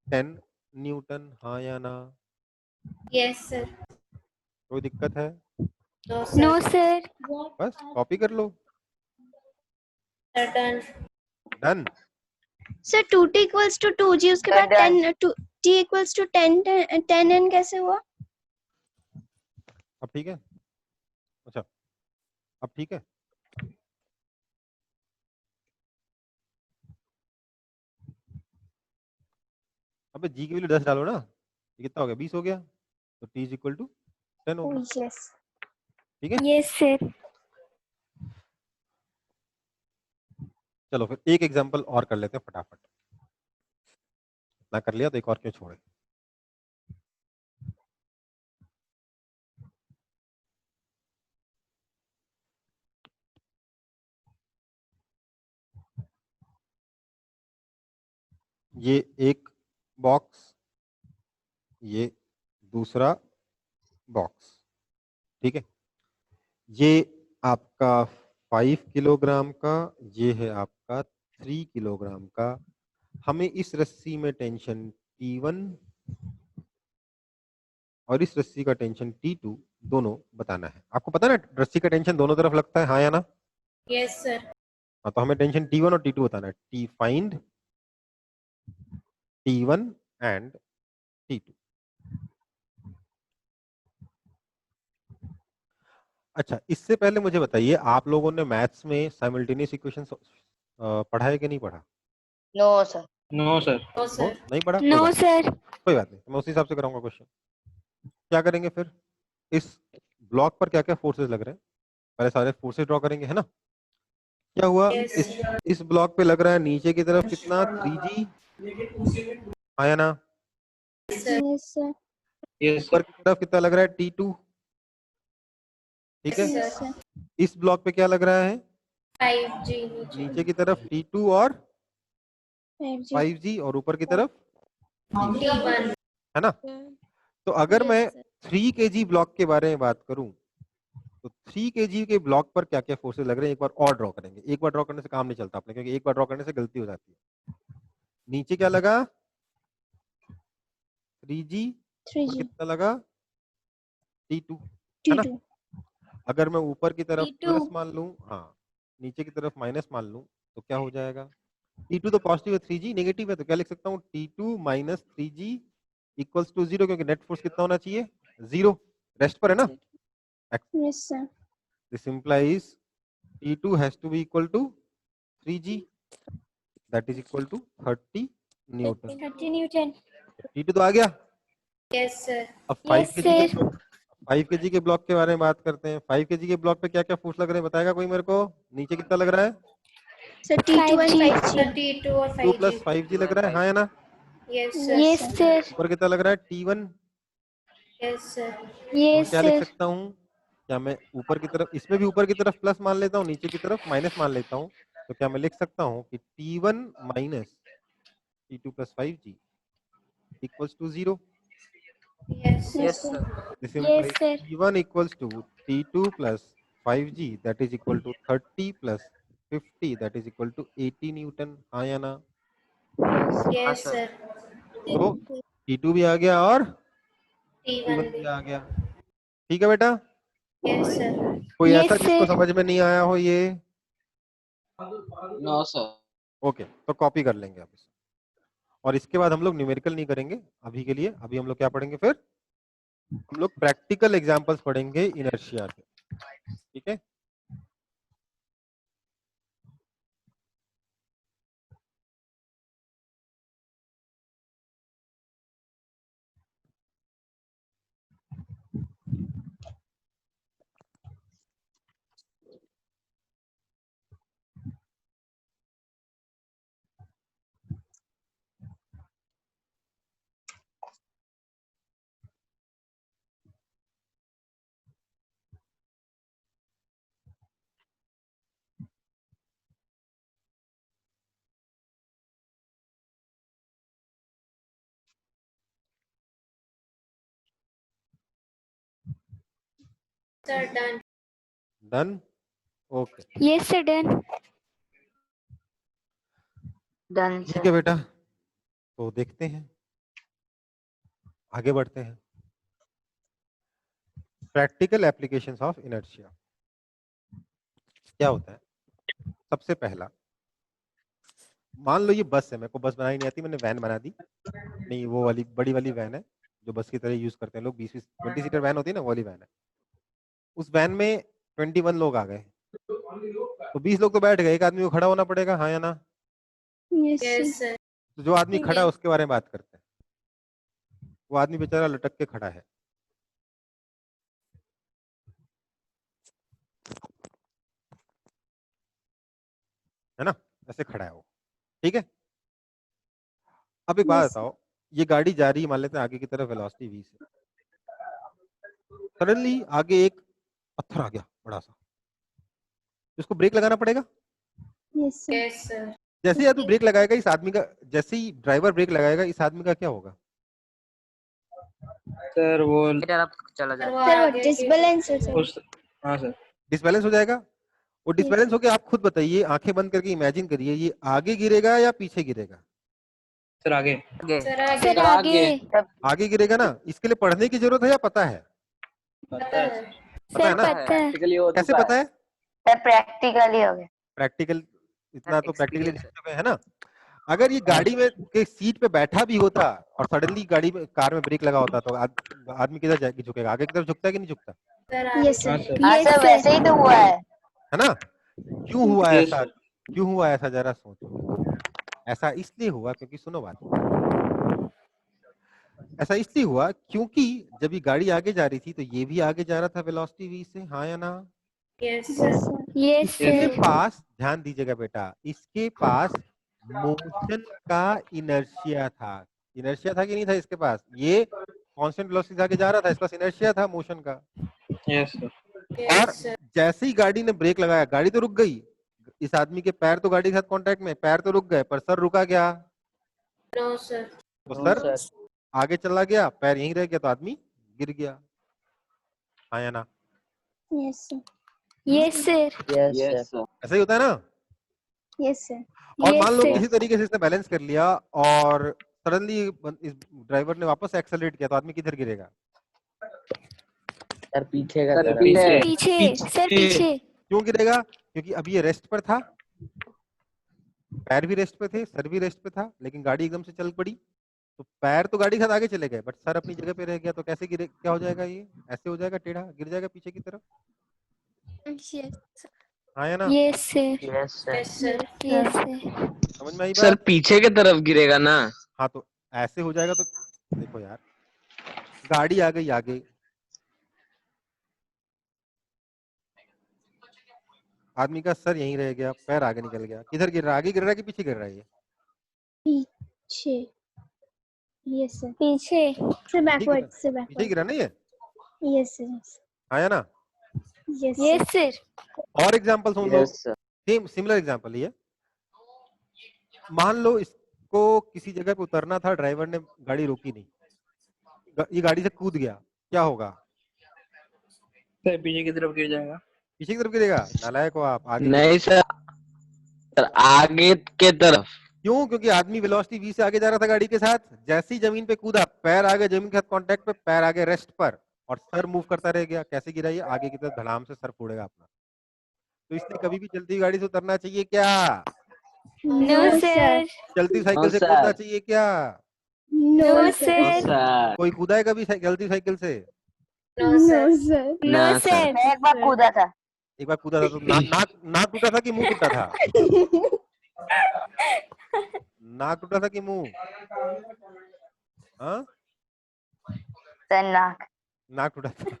10 newton, हाँ या ना? Yes, sir. कोई दिक्कत है? No, sir. No sir. बस कॉपी कर लो, Sir, done. Done. Sir 2t equals to 2g, उसके बाद Done. 10 t equals to 10n कैसे हुआ? अब ठीक है? अच्छा, अब ठीक है? अबे जी की वैल्यू 10 डालो ना, ये कितना हो गया? 20 हो गया, तो t इज इक्वल टू 10 हो गया, Yes. ठीक है? Yes sir. चलो फिर एक एग्जांपल और कर लेते हैं फटाफट। ना कर लिया तो एक और क्यों छोड़े। ये एक बॉक्स, ये दूसरा बॉक्स, ठीक है। ये आपका 5 किलोग्राम का, ये है आपका 3 किलोग्राम का। हमें इस रस्सी में टेंशन T1 और इस रस्सी का टेंशन T2 दोनों बताना है। आपको पता है ना रस्सी का टेंशन दोनों तरफ लगता है, हाँ या ना? Yes, sir. हाँ, तो हमें टेंशन T1 और T2 बताना है। T find T1 and T2। अच्छा, इससे पहले मुझे बताइए, आप लोगों ने मैथ्स में साइमल्टेनियस इक्वेशंस पढ़ा है कि नहीं पढ़ा? No sir. No sir. No, oh, sir. नहीं पढ़ा? No sir. कोई बात नहीं, मैं उसी हिसाब से कराऊंगा क्वेश्चन। क्या करेंगे फिर? इस ब्लॉक पर क्या क्या फोर्सेस लग रहे हैं, पहले सारे फोर्सेस ड्रॉ करेंगे, है ना। क्या हुआ? Yes. इस ब्लॉक पे लग रहा है नीचे की तरफ कितना? 3G, आया ना। Yes, sir. Yes, sir. Yes ऊपर की तरफ कितना लग रहा है? T2, ठीक है। Yes, sir. इस ब्लॉक पे क्या लग रहा है? 5G. नीचे की तरफ T2 और 5G. 5G, और ऊपर की तरफ, T1. है ना। तो अगर Yes, मैं sir. 3 kg ब्लॉक के बारे में बात करूं तो 3 kg के ब्लॉक पर क्या क्या फोर्सेस लग रहे हैं एक बार और ड्रॉ करेंगे। एक बार ड्रॉ करने से काम नहीं चलता अपने, क्योंकि एक बार ड्रॉ करने से गलती हो जाती है। नीचे क्या लगा? 3G, ऊपर 3G. कितना लगा? T2, है ना। T2. अगर मैं ऊपर की तरफ T2. प्लस मान लूं, हाँ, नीचे की तरफ माइनस मान लूं, तो क्या हो जाएगा? T2 तो पॉजिटिव है, 3G नेगेटिव है, तो क्या लिख सकता हूँ? T2 minus 3G equals to 0, क्योंकि नेट फोर्स कितना होना चाहिए? 0, रेस्ट पर है ना। Yes, sir. This implies T2 has to be equal to 3G, that is equal to 30 Newton. 30 Newton. T2 तो आ गया। Yes, sir. अब 5 Yes, kg sir. 5 kg के ब्लॉक के बारे में बात करते हैं। 5 kg के ब्लॉक पे क्या क्या फोर्स लग रहे हैं, बताएगा कोई मेरे को? नीचे कितना लग रहा है? Sir, T2 and 5G. 5G. Sir, T2 और 2 प्लस 5G. 5G लग रहा है, हाँ या ना। Yes, sir. Yes sir. ऊपर कितना लग रहा है? T1। Yes, sir. मैं यस क्या लिख सर। सकता हूँ? क्या मैं ऊपर की तरफ, इसमें भी ऊपर की तरफ प्लस मान लेता हूँ, नीचे की तरफ माइनस मान लेता हूँ, तो क्या मैं लिख सकता हूँ कि T1 minus T2 plus 5G equals to 0? Yes, sir. Yes sir. This Yes, implies sir. T1 equals to T2 plus 5G, that is equal to 30 plus 50, that is equal to 80 Newton, हाँ या ना। Yes, sir. तो T2 भी आ गया और T1 T1 भी भी. आ गया। ठीक है बेटा? Yes, sir. कोई Yes, ऐसा जिसको sir. समझ में नहीं आया हो ये? No sir. ओके, तो कॉपी कर लेंगे आप इसे। और इसके बाद हम लोग न्यूमेरिकल नहीं करेंगे अभी के लिए। अभी हम लोग क्या पढ़ेंगे फिर? हम लोग प्रैक्टिकल एग्जांपल्स पढ़ेंगे इनर्शिया के। ठीक है? Sir, done. Done? Okay, Yes, sir. Done. Done ठीक सर। है बेटा। तो देखते हैं, आगे बढ़ते हैं। प्रैक्टिकल एप्लीकेशंस ऑफ इनर्शिया क्या होता है? सबसे पहला, मान लो ये बस है, मेरे को बस बनानी नहीं आती, मैंने वैन बना दी। नहीं, वो वाली बड़ी वाली वैन है जो बस की तरह यूज करते हैं लोग, 20 सीटर वैन होती है ना, वो वाली वैन है। उस वैन में 21 लोग आ गए, तो 20 लोग तो बैठ गए, एक आदमी को खड़ा होना पड़ेगा, हाँ या ना? Yes, Yes, sir. sir. तो जो आदमी खड़ा है उसके बारे में बात करते हैं। वो आदमी बेचारा लटक के खड़ा है ना, ऐसे खड़ा है वो। ठीक है? अब एक बात Yes, बताओ, ये गाड़ी जा रही है, मान लेते हैं आगे की तरफ वेलोसिटी v से। सडनली आगे एक पत्थर आ गया बड़ा सा, इसको ब्रेक लगाना पड़ेगा। yes, sir. Yes, sir. जैसे ही आदमी ब्रेक लगाएगा इस आदमी का, जैसे ही ड्राइवर ब्रेक लगाएगा इस आदमी का क्या होगा? सर वो चला Sir, Sir, वो what आगे disbalance है sir? उस हाँ सर डिसबैलेंस हो जाएगा। वो डिसबैलेंस हो गया, आप खुद बताइए, आंखें बंद करके इमेजिन करिए, ये आगे गिरेगा या पीछे गिरेगा? सर आगे Sir, आगे Sir, आगे. आगे गिरेगा ना। इसके लिए पढ़ने की जरूरत है या पता है? पता है। पता है Sir, ना? पता है. कैसे पता है? सर प्रैक्टिकली हो गया। प्रैक्टिकल, इतना तो प्रैक्टिकली देख चुके हैं ना। अगर ये गाड़ी में के सीट पे बैठा भी होता और सडनली गाड़ी में, कार में ब्रेक लगा होता, तो आदमी किधर जाके झुकेगा? आगे की तरफ झुकता है कि नहीं झुकता? Sir, आगे Yes, sir. हाँ सर हाँ Yes, सर sir. वैसे ही तो हुआ है ना? क्यों हुआ Yes, ऐसा? sir. क्यों हुआ ऐसा, जरा सोचो। ऐसा इसलिए हुआ क्योंकि, सुनो बात, ऐसा इसलिए हुआ क्योंकि जब ये गाड़ी आगे जा रही थी तो ये भी आगे जा रहा था वेलोसिटी v से, हाँ या ना? Yes, Yes, sir. sir. Yes, इसके sir. पास, ध्यान दीजिएगा बेटा, इसके पास मोशन का इनर्शिया था। इनर्शिया था कि नहीं था इसके पास? ये कांस्टेंट वेलोसिटी से आगे जा रहा था, इसके पास इनर्शिया था मोशन का। यस सर और Yes, sir. जैसे ही गाड़ी ने ब्रेक लगाया, गाड़ी तो रुक गई, इस आदमी के पैर तो गाड़ी के साथ कांटेक्ट में, पैर तो रुक गए, पर सर रुका क्या? No, sir. तो सर आगे चला गया, पैर यहीं रह गया, तो आदमी गिर गया, हाँ या ना? Yes, sir. Yes, sir. Yes sir. ऐसा ही होता है ना। Yes, sir. और Yes, मान लो sir. किसी तरीके से इसने बैलेंस कर लिया और सडनली इस ड्राइवर ने वापस एक्सेलरेट किया, तो आदमी किधर गिरेगा? सर पीछे का सर तरफ। पीछे पीछे. Sir, पीछे. क्यों गिरेगा? क्योंकि अभी ये रेस्ट पर था, पैर भी रेस्ट पे थे, सर भी रेस्ट पे था, लेकिन गाड़ी एकदम से चल पड़ी, तो पैर तो गाड़ी के साथ आगे चले गए, बट सर अपनी जगह पे रह गया, तो कैसे गिरे, क्या हो जाएगा? ये ऐसे हो जाएगा, टेढ़ा गिर जाएगा पीछे की तरफ, Yes. हाँ या ना? Yes, sir. Yes sir. Yes, sir. Yes, sir. समझ में आई सर बात? पीछे की तरफ गिरेगा ना। हाँ, तो ऐसे हो जाएगा। तो देखो यार, गाड़ी आ गई आगे, आदमी का सर यहीं रह गया, पैर आगे निकल गया, किधर गिर रहा है? आगे गिर रहा है कि पीछे गिर रहा है? ये पीछे. Yes, sir. पीछे. Sir, backward. Sir, पीछे ही backward. गिरा ना ये, Yes, sir. Yes. हाँ या ना? Yes, sir. Yes, sir. और एग्जांपल सुन लो, yes sir. Same similar example ये। मान लो इसको किसी जगह पे उतरना था, ड्राइवर ने गाड़ी रोकी नहीं, ये गाड़ी से कूद गया, क्या होगा? सर पीछे की तरफ गिर जाएगा। पीछे की तरफ गिरेगा? नालायक हो आप, आगे नहीं सर, सर आगे के तरफ। क्यों? क्योंकि आदमी वेलोसिटी v से आगे जा रहा था गाड़ी के साथ, जैसे ही जमीन पे कूदा, पैर आगे जमीन के साथ कांटेक्ट पे, पैर आगे रेस्ट पर, और सर मूव करता रह गया, कैसे गिरा ये? आगे की तरफ धड़ाम से सर फोड़ेगा अपना। तो इसलिए कभी भी चलती हुई गाड़ी से उतरना चाहिए क्या? No sir. चलती साइकिल नो से सर। कूदना चाहिए क्या? No no sir. सर। कोई कूदा है कभी चलती साइकिल से? No no sir. Sir. No sir. मैं एक बार कूदा था। एक बार कूदा था तो नाक टूटा था कि मुंह टूटा था? नाक टूटा था कि मुंह? हाँ, सर नाक टूटा था।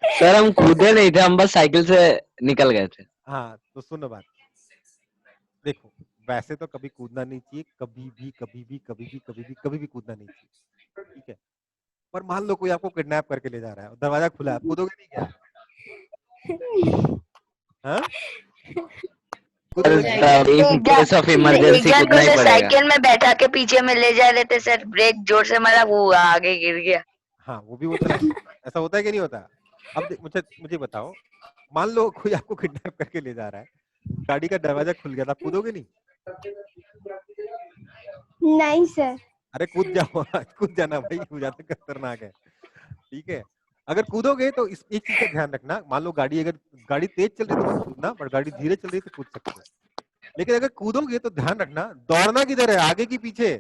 सर हम कूदे नहीं थे, हम बस साइकिल से निकल गए थे। हाँ, तो सुनो बात, देखो वैसे तो कभी कूदना नहीं चाहिए, कभी भी कूदना नहीं चाहिए, ठीक है? पर मान लो कोई आपको किडनैप करके ले जा रहा है, दरवाजा खुला है, कूदोगे नहीं क्या? हाँ? कूदोगे नहीं? इन केस ऑफ इमरजेंसी एक जन कूदना को ही सर पड़ेगा। साइकिल में बैठा के पीछे में ले जा रहे थे सर, ब्रेक जोर से मारा, वो आगे गिर गया। हाँ, वो भी होता है। ऐसा होता है कि नहीं होता? अब मुझे बताओ, मान लो कोई आपको किडनैप करके ले जा रहा है, गाड़ी का दरवाजा खुल गया था, आप कूदोगे नहीं? नहीं सर। अरे कूद जाओ, कूद जाना भाई, हो जाता है, खतरनाक है, ठीक है? अगर कूदोगे तो इस एक चीज का ध्यान रखना, मान लो अगर गाड़ी तेज चल रही है तो मत कूदना, पर गाड़ी धीरे चल रही है तो कूद सकते हो। लेकिन अगर कूदोगे तो ध्यान रखना, दौड़ना किधर है, आगे की पीछे?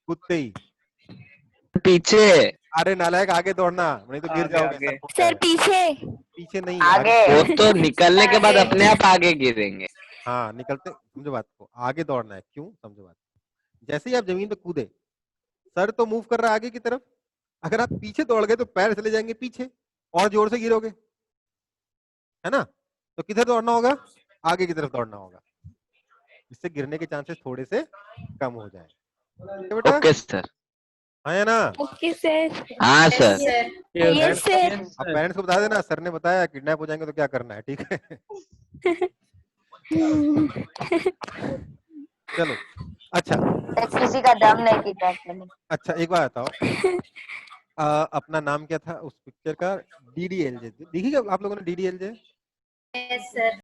कूदते ही पीछे। अरे नालायक, आगे दौड़ना, नहीं तो गिर आगे, जाओगे। आगे। ऐसा होता सर है। पीछे। पीछे नहीं, आगे। वो तो निकलने के बाद अपने आप आगे गिरेंगे। हाँ, निकलते, समझो बात को, आगे दौड़ना है। क्यों? समझो बात, जैसे ही आप जमीन पे कूदे, सर तो मूव कर रहा है आगे की तरफ, अगर आप पीछे दौड़ गए तो पैर चले जाएंगे पीछे और जोर से गिरोगे, है ना? तो किधर दौड़ना होगा? आगे की तरफ दौड़ना होगा, इससे गिरने के चांसेस थोड़े से कम हो जाए। बेटा ओके सर। हाँ या ना? Okay sir. हाँ yes sir. Sir. Yes sir. अब पेरेंट्स को बता देना, सर ने बताया किडनैप हो जाएंगे तो क्या करना है, ठीक है? चलो, अच्छा सर किसी का दम नहीं किडनैप करने। अच्छा, एक बात बताओ, अपना नाम क्या था उस पिक्चर का? DDLJ देखी क्या आप लोगों ने? DDLJ yes sir.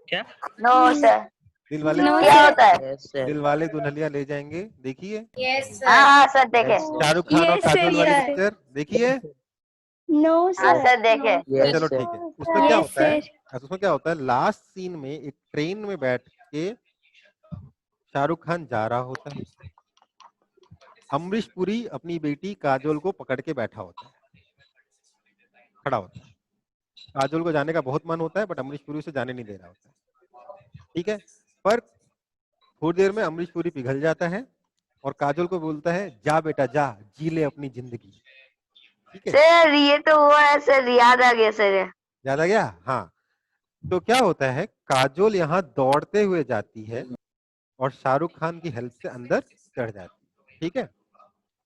क्या? No sir. दिलवाले No, क्या होता है? दिलवाले दुल्हनिया ले जाएंगे, देखिए? यस हाँ सर। हाँ सर देखे। शाहरुख खान और Yes, sir, काजोल वाली yes. पिक्चर देखिए? नो हाँ सर। सर देखे। चलो ठीक है, उसमें क्या Yes, होता है? sir. उसमें क्या होता है, लास्ट सीन में एक ट्रेन में बैठ के शाहरुख खान जा रहा होता है, अमरीश पुरी अपनी बेटी काजोल को पकड़ के बैठा होता है, खड़ा होता है। काजोल को जाने का बहुत मन होता है, बट अमरीश पुरी उसे जाने नहीं दे रहा होता है, ठीक है? पर थोड़ी देर में अमरीश पुरी पिघल जाता है और काजोल को बोलता है, जा बेटा जा, जी ले अपनी जिंदगी, ठीक है? सर ये तो हुआ है सर, याद आ गया सर। याद आ गया? हाँ, तो क्या होता है, काजोल यहाँ दौड़ते हुए जाती है और शाहरुख खान की हेल्प से अंदर चढ़ जाती है, ठीक है?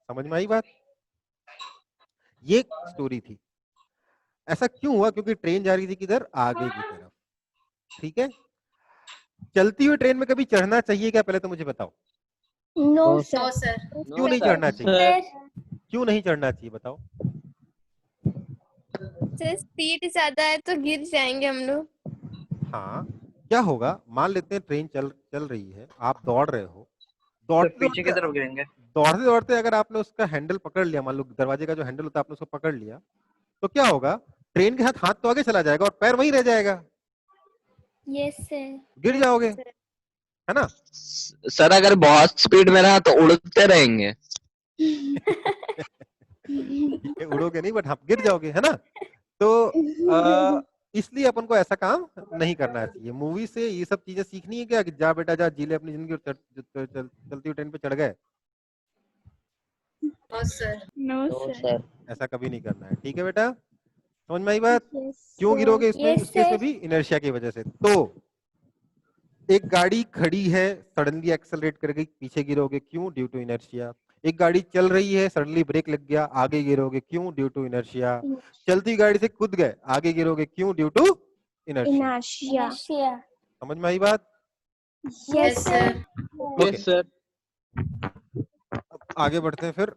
समझ में आई बात? ये स्टोरी थी। ऐसा क्यों हुआ? क्योंकि ट्रेन जा रही थी किधर? आगे की तरफ, ठीक है? चलती हुई ट्रेन में कभी चढ़ना चाहिए क्या, पहले तो मुझे बताओ? No no sir. सर। क्यों नहीं चढ़ना चाहिए? क्यों नहीं चढ़ना चाहिए बताओ? सर स्पीड ज्यादा है तो गिर जाएंगे हम लोग। हाँ, क्या होगा, मान लेते हैं ट्रेन चल रही है, आप दौड़ रहे हो, सर पीछे की तरफ गिरेंगे। दौड़ते दौड़ते अगर आपने उसका हैंडल पकड़ लिया, मान लो दरवाजे का जो हैंडल होता है आपने उसको पकड़ लिया, तो क्या होगा, ट्रेन के साथ हाथ तो आगे चला जाएगा और पैर वहीं रह जाएगा, यस सर। गिर जाओगे, है ना? सर अगर बहुत स्पीड में रहा तो उड़ते रहेंगे। उड़ोगे नहीं, बट हाँ गिर जाओगे, है ना? तो इसलिए अपन को ऐसा काम नहीं करना चाहिए। मूवी से ये सब चीजें सीखनी है क्या, कि जा बेटा जा, जी ले अपनी जिंदगी, और चलती हुई ट्रेन पे चढ़ गए? No sir. No sir. ऐसा कभी नहीं करना है, ठीक है बेटा? समझ में आई बात? Yes, क्यों sir. गिरोगे इसमें? Yes, उस केस में sir. भी इनर्शिया की वजह से। तो एक गाड़ी खड़ी है, सडनली एक्सेलरेट कर गई, पीछे गिरोगे, क्यों? Due to inertia. एक गाड़ी चल रही है, सडनली ब्रेक लग गया, आगे गिरोगे, क्यों? Due to inertia. चलती गाड़ी से कूद गए, आगे गिरोगे, क्यों? Due to inertia. Inertia. समझ में आई बात? Yes sir. Okay, sir. अब आगे बढ़ते हैं फिर।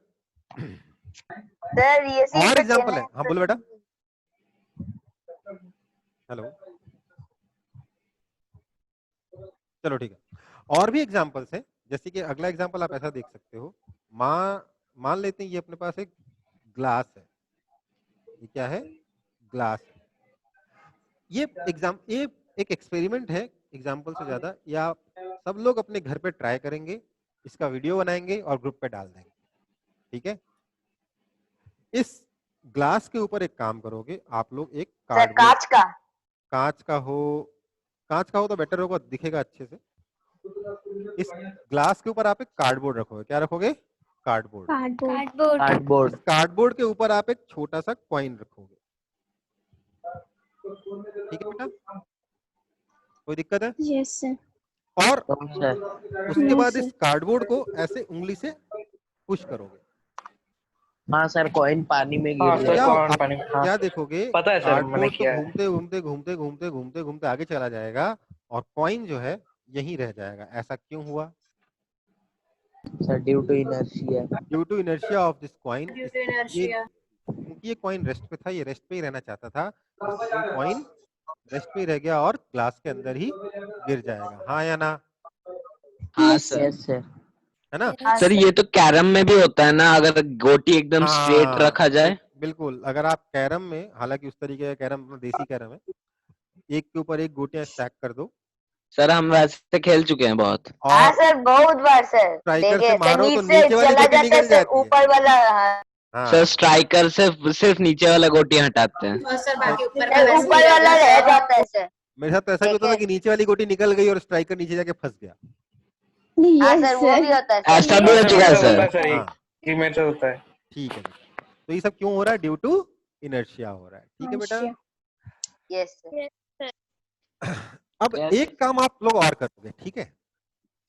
सर ये और एग्जांपल है? हाँ बोलो बेटा। हेलो, चलो ठीक है, और भी एग्जांपल्स हैं, जैसे कि अगला एग्जांपल आप ऐसा देख सकते हो, मान लेते हैं ये अपने पास एक ग्लास है, ये क्या है, ग्लास है। ये एक एक्सपेरिमेंट है, एग्जाम्पल से ज्यादा, या आप सब लोग अपने घर पे ट्राई करेंगे, इसका वीडियो बनाएंगे और ग्रुप पे डाल देंगे, ठीक है। इस ग्लास के ऊपर एक काम करोगे आप लोग, एक सर कार्डबोर्ड, कांच का। कांच का हो तो बेटर होगा, दिखेगा अच्छे से। इस ग्लास के ऊपर आप एक कार्डबोर्ड रखोगे, क्या रखोगे, कार्डबोर्ड। कार्डबोर्ड। कार्डबोर्ड। कार्डबोर्ड। इस कार्डबोर्ड के ऊपर आप एक छोटा सा कॉइन रखोगे, ठीक है बेटा, कोई दिक्कत है? Yes sir. और सर उसके No, बाद sir. इस कार्डबोर्ड को ऐसे उंगली से पुश करोगे। हाँ सर, कॉइन पानी में हाँ गिर सर, क्या जाएगा। कौन आप पानी में, हाँ क्या देखोगे, पता है सर, मैंने कार्डबोर्ड तो किया है। घूमते घूमते घूमते घूमते घूमते घूमते आगे चला जाएगा और कॉइन जो है यहीं रह जाएगा। ऐसा क्यों हुआ? Sir due to inertia. Due to inertia of this coin. Due to ये inertia. क्योंकि ये कॉइन रेस्ट पे था, ये रेस्ट पे ही रहना चाहता था, इसलिए कॉइन रेस्ट पे ही रह गया और ग्लास के अंदर ही गिर जाएगा। हाँ या ना? हाँ Yes, सर। Yes sir. है ना? हाँ सर ये तो कैरम में भी होता है ना, अगर गोटी एकदम स्ट्रेट हाँ, रखा जाए। बिल्कुल। अगर आप कैरम में, हालांकि उस तरीके का कैरम अपना देसी कैरम है, एक के ऊपर एक गोटियां स्टैक कर दो, सर हम वैसे खेल चुके हैं बहुत। हाँ और सर, बहुत बार सर स्ट्राइकर देखे से सर, मारो तो नीचे से नीचे वाली चला गोटी जाता है निकल सर, जाती है। ऊपर वाला। हाँ सर हाँ, स्ट्राइकर से सिर्फ नीचे वाला गोटी हटाते हैं। और सर बाकी ऊपर का सर, वैसे ही ऊपर वाला रहता रह है। जाता है सर। मेरे साथ तो ऐसा भी होता था देखे। कि नीचे वाली गोटी निकल गई और स्ट्राइकर नीचे जाके फंस गया। हाँ Yes, सर, वो भी sir. होता है सर। ऐसा भी हो सर चुका मेरे है साथ होता सर। है सर, हाँ, ये मेरे साथ होता है। ठीक है बेटा। तो ये सब क्यों हो रहा है? ड्यू टू इनर्शिया हो रहा है, ठीक है बेटा। Inertia. Yes sir. अब Yes. एक काम आप लोग और करोगे, ठीक है।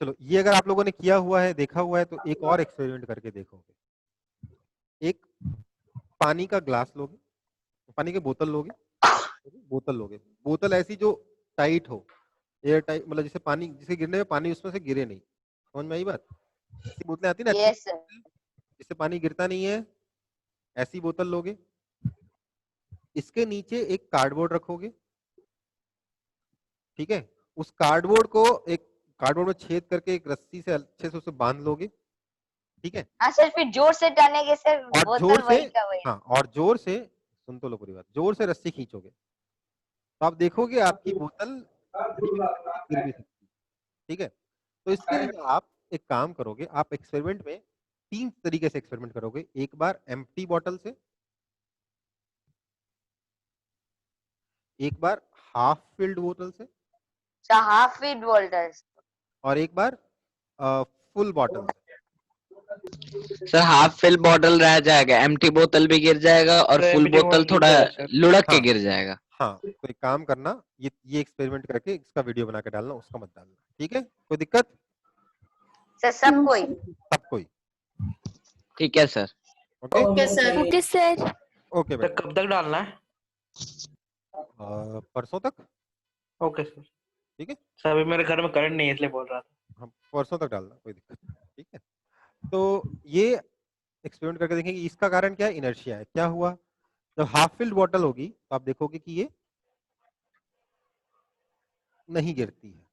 चलो, ये अगर आप लोगों ने किया हुआ है, देखा हुआ है, तो एक और एक्सपेरिमेंट करके देखोगे। एक पानी का ग्लास लोगे, पानी की बोतल लोगे, बोतल ऐसी जो टाइट हो, एयर टाइट, मतलब जिसे पानी, जिसे गिरने में पानी उसमें से गिरे नहीं। समझ में आई बात? ऐसी बोतलें आती ना, यस सर। जिससे पानी गिरता नहीं है, ऐसी बोतल लोगे। इसके नीचे एक कार्डबोर्ड रखोगे, ठीक है। उस कार्डबोर्ड को एक कार्डबोर्ड में छेद करके एक रस्सी से अच्छे से उसे बांध लोगे, ठीक है। हाँ सर, फिर जोर से टानेंगे सर, और बोतल जोर से, वही का वही। हाँ, और जोर से, सुन तो लो पूरी बात, जोर से रस्सी खींचोगे तो आप देखोगे आपकी बोतल गिर भी सकती है, ठीक है। तो इसके लिए आप एक काम करोगे, आप एक्सपेरिमेंट में 3 तरीके से एक्सपेरिमेंट करोगे। एक बार एम्प्टी बॉटल से, एक बार हाफ फिल्ड बोतल से, अच्छा, हाफ फीट वोल्टर्स। और एक बार फुल बॉटल से। सर हाफ फिल बॉटल रह जाएगा, एम्प्टी बोतल भी गिर जाएगा और सर, फुल empty बोतल bottle थोड़ा गिर जाएगा, सर। लुढ़क के हाँ। गिर जाएगा। हाँ, तो एक काम करना, ये एक्सपेरिमेंट करके इसका वीडियो बना के डालना, उसका मत डालना, ठीक है। कोई दिक्कत? सर सब No, कोई। sir. सब कोई? ठीक है sir. Okay, okay sir. Okay sir. Okay sir बेटा। कब तक डालना है? परसों तक, ओके सर। ठीक है। सर अभी मेरे घर में करंट नहीं है, इसलिए बोल रहा था। हम परसों तक डालना, कोई दिक्कत नहीं, ठीक है। तो ये एक्सपेरिमेंट करके देखेंगे। इसका कारण क्या है? इनर्शिया है। क्या हुआ? जब हाफ फिल्ड बॉटल होगी तो आप देखोगे कि ये नहीं गिरती है।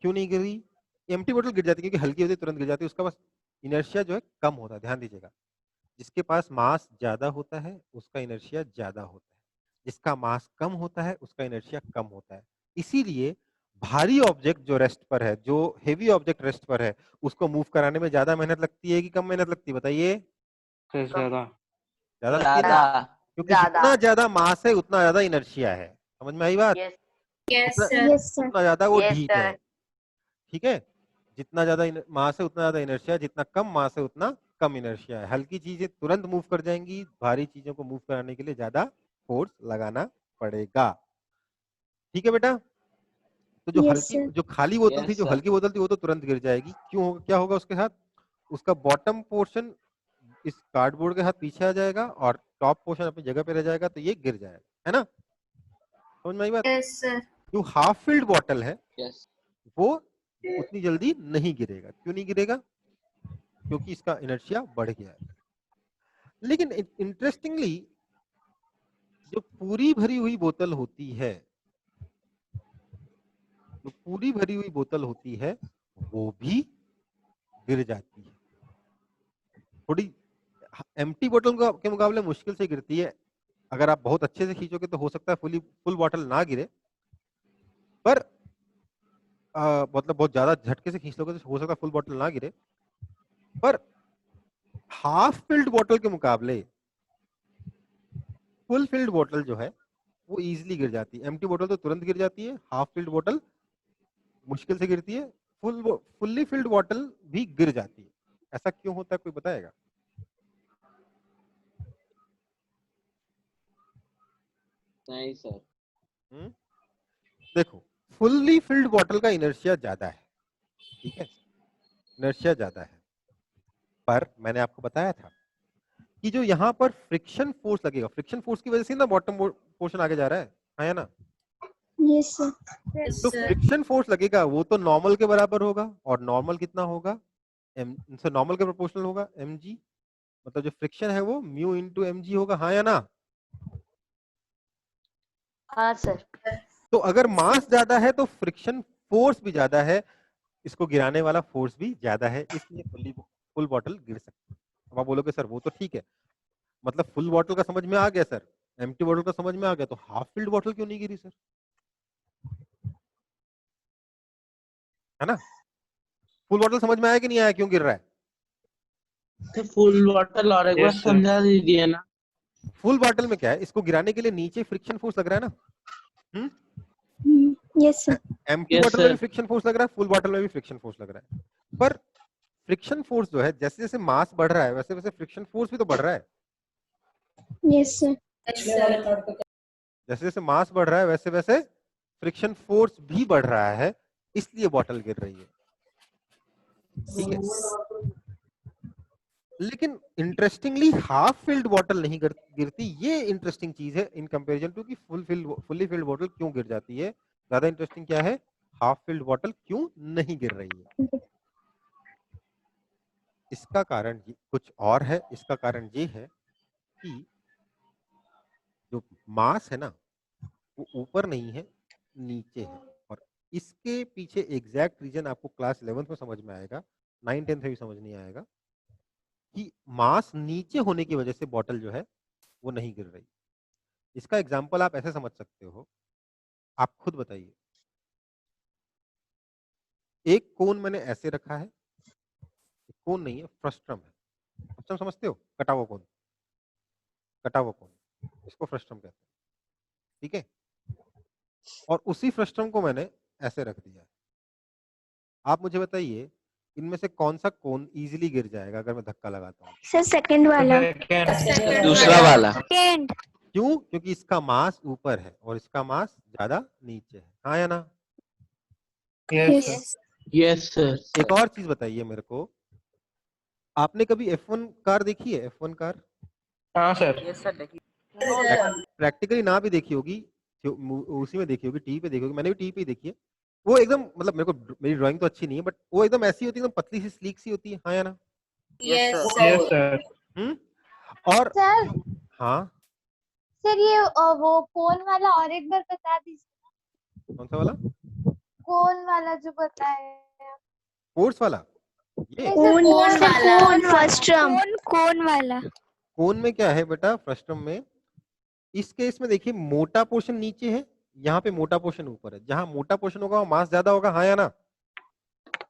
क्यों नहीं गिर रही? एम्प्टी बॉटल गिर जाती है क्योंकि हल्की होती है, तुरंत गिर जाती है, उसका बस इनर्शिया जो है कम होता है। ध्यान दीजिएगा, जिसके पास मास ज्यादा होता है उसका इनर्शिया ज्यादा होता है, जिसका मास कम होता है उसका इनर्शिया कम होता है। इसीलिए भारी ऑब्जेक्ट जो रेस्ट पर है, जो हेवी ऑब्जेक्ट रेस्ट पर है, उसको मूव कराने में ज्यादा मेहनत लगती है कि कम मेहनत लगती है? बताइए। सर ज्यादा। ज्यादा लगती है ना, ज्यादा। क्योंकि ज्यादा। जितना ज्यादा मास है उतना ज्यादा इनर्शिया है। समझ में आई बात? यस यस उतना सर। Yes, sir. उतना ज्यादा वो यस ढीठ है, सर। ठीक है। जितना ज्यादा मास है उतना ज्यादा इनर्शिया, जितना कम मास है उतना कम इनर्शिया है। हल्की चीजें तुरंत मूव कर जाएंगी, भारी चीजों को मूव कराने के लिए ज्यादा फोर्स लगाना पड़ेगा, ठीक है बेटा। तो जो Yes, हल्की, sir. जो खाली बोतल थी, Yes, जो sir. हल्की बोतल थी, वो तो तुरंत गिर जाएगी। क्यों होगा? क्या होगा उसके साथ? उसका बॉटम पोर्शन इस कार्डबोर्ड के साथ पीछे आ जाएगा और टॉप पोर्शन अपनी जगह पे रह जाएगा, तो ये गिर जाएगा, है ना। समझ में आई बात? Yes sir. जो हाफ फिल्ड बॉटल है यस। वो उतनी जल्दी नहीं गिरेगा। क्यों नहीं गिरेगा? क्योंकि इसका इनर्शिया बढ़ गया है। लेकिन इंटरेस्टिंगली जो पूरी भरी हुई बोतल होती है, जो पूरी भरी हुई बोतल होती है वो भी गिर जाती है। थोड़ी एम्प्टी बोतल के मुकाबले मुश्किल से गिरती है। अगर आप बहुत अच्छे से खींचोगे तो हो सकता है फुल बॉटल ना गिरे, पर मतलब बहुत ज्यादा झटके से खींच लोगे तो हो सकता है फुल बॉटल ना गिरे, पर हाफ फिल्ड बॉटल के मुकाबले फुल फिल्ड बॉटल जो है वो इजीली गिर जाती है। एम्प्टी बॉटल तो तुरंत गिर जाती है, हाफ फिल्ड बॉटल मुश्किल से गिरती है, फुल्ली फिल्ड बॉटल भी गिर जाती है। ऐसा क्यों होता है, कोई बताएगा? नहीं सर। देखो, फुल्ली फिल्ड बॉटल का इनर्शिया ज्यादा है, ठीक है, इनर्शिया ज्यादा है, पर मैंने आपको बताया था कि जो यहाँ पर फ्रिक्शन फोर्स लगेगा, फ्रिक्शन फोर्स की वजह से ना बॉटम पोर्शन आगे जा रहा है, हाँ या ना? Yes, sir. Yes, तो sir. फ्रिक्शन फोर्स लगेगा वो तो नॉर्मल के बराबर होगा, और नॉर्मल कितना होगा? नॉर्मल के प्रोपोर्शनल होगा mg, मतलब जो फ्रिक्शन है वो म्यू इंटू mg होगा, हाँ या ना? हाँ सर। तो अगर मास ज्यादा है तो फ्रिक्शन फोर्स भी ज्यादा है, इसको गिराने वाला फोर्स भी ज्यादा है, इसलिए फुल बॉटल गिर सकती है। अब आप बोलोगे सर वो तो ठीक है, मतलब फुल बॉटल का समझ में आ गया सर, एम्प्टी बॉटल का समझ में आ गया, तो हाफ फिल्ड बॉटल क्यों नहीं गिरी सर? है ना? फुल बॉटल समझ में आया कि नहीं आया, क्यों गिर रहा है? तो फुल बॉटल और एक बार Yes, sir. समझा दीजिए ना। फुल बॉटल में क्या है, इसको गिराने के लिए नीचे फ्रिक्शन फोर्स लग रहा है ना। Yes, sir. Empty Yes, bottle में भी sir. फ्रिक्शन फोर्स लग रहा है, फुल बॉटल में भी फ्रिक्शन फोर्स लग रहा है, पर फ्रिक्शन फोर्स जो है जैसे जैसे मास बढ़ रहा है वैसे वैसे फ्रिक्शन फोर्स भी तो बढ़ रहा है। Yes, sir. Yes, sir. जैसे जैसे मास बढ़ रहा है वैसे वैसे फ्रिक्शन फोर्स भी बढ़ रहा है, इसलिए बॉटल गिर रही है, ठीक है। लेकिन इंटरेस्टिंगली हाफ फिल्ड बॉटल नहीं गिरती, ये इंटरेस्टिंग चीज है इन कंपैरिजन टू कि फुल्ली फिल्ड बॉटल क्यों गिर जाती है। ज्यादा इंटरेस्टिंग क्या है, हाफ फिल्ड बॉटल क्यों नहीं गिर रही है। इसका कारण कुछ और है, इसका कारण ये है कि जो मास है ना वो ऊपर नहीं है, नीचे है, और इसके पीछे एग्जैक्ट रीजन आपको क्लास 11th में समझ में आएगा, 9 10th में भी समझ नहीं आएगा, कि मास नीचे होने की वजह से बॉटल जो है वो नहीं गिर रही। इसका एग्जांपल आप ऐसे समझ सकते हो, आप खुद बताइए, एक कोन मैंने ऐसे रखा है, कोन नहीं है, फ्रस्ट्रम है, फ्रस्ट्रम समझते हो, कटा हुआ कोन, कटा हुआ कोन, इसको फ्रस्ट्रम कहते हैं, ठीक है। और उसी फ्रस्ट्रम को मैंने ऐसे रख दिया है। आप मुझे बताइए इनमें से कौन सा कोन इजीली गिर जाएगा अगर मैं धक्का लगाता हूँ? Sir, second वाला. Second दूसरा वाला। सेकंड। क्यों? क्योंकि इसका मास ऊपर है और इसका मास ज्यादा नीचे है, हाँ या ना? Yes, Yes. sir. Yes sir. एक और चीज बताइए मेरे को, आपने कभी F1 कार देखी है? F1 कार हाँ सर। प्रैक्टिकली ना भी देखी होगी, उसी में देखी होगी, टीवी पे देखी होगी, मैंने भी टीवी पे ही देखी है। वो एकदम, मतलब मेरे को, मेरी ड्राइंग तो अच्छी नहीं है, बट वो एकदम ऐसी होती है, एकदम पतली सी स्लीक सी होती है, हाँ या ना? Yes, Yes, sir. sir. और Sir, हाँ, sir ये वो कोन वाला और एक बार बता दीजिए। कौन सा वाला? कोन वाला जो बताया। फोर्स वाला, ये कोन वाला। कोन फर्स्ट टर्म। कौन वाला? कोन में क्या है बेटा, फ्रस्ट्रम में इस केस में देखिए मोटा पोर्शन नीचे है, यहाँ पे मोटा पोर्शन ऊपर है, जहाँ मोटा पोर्शन होगा वहाँ मास ज्यादा होगा, हाँ या ना?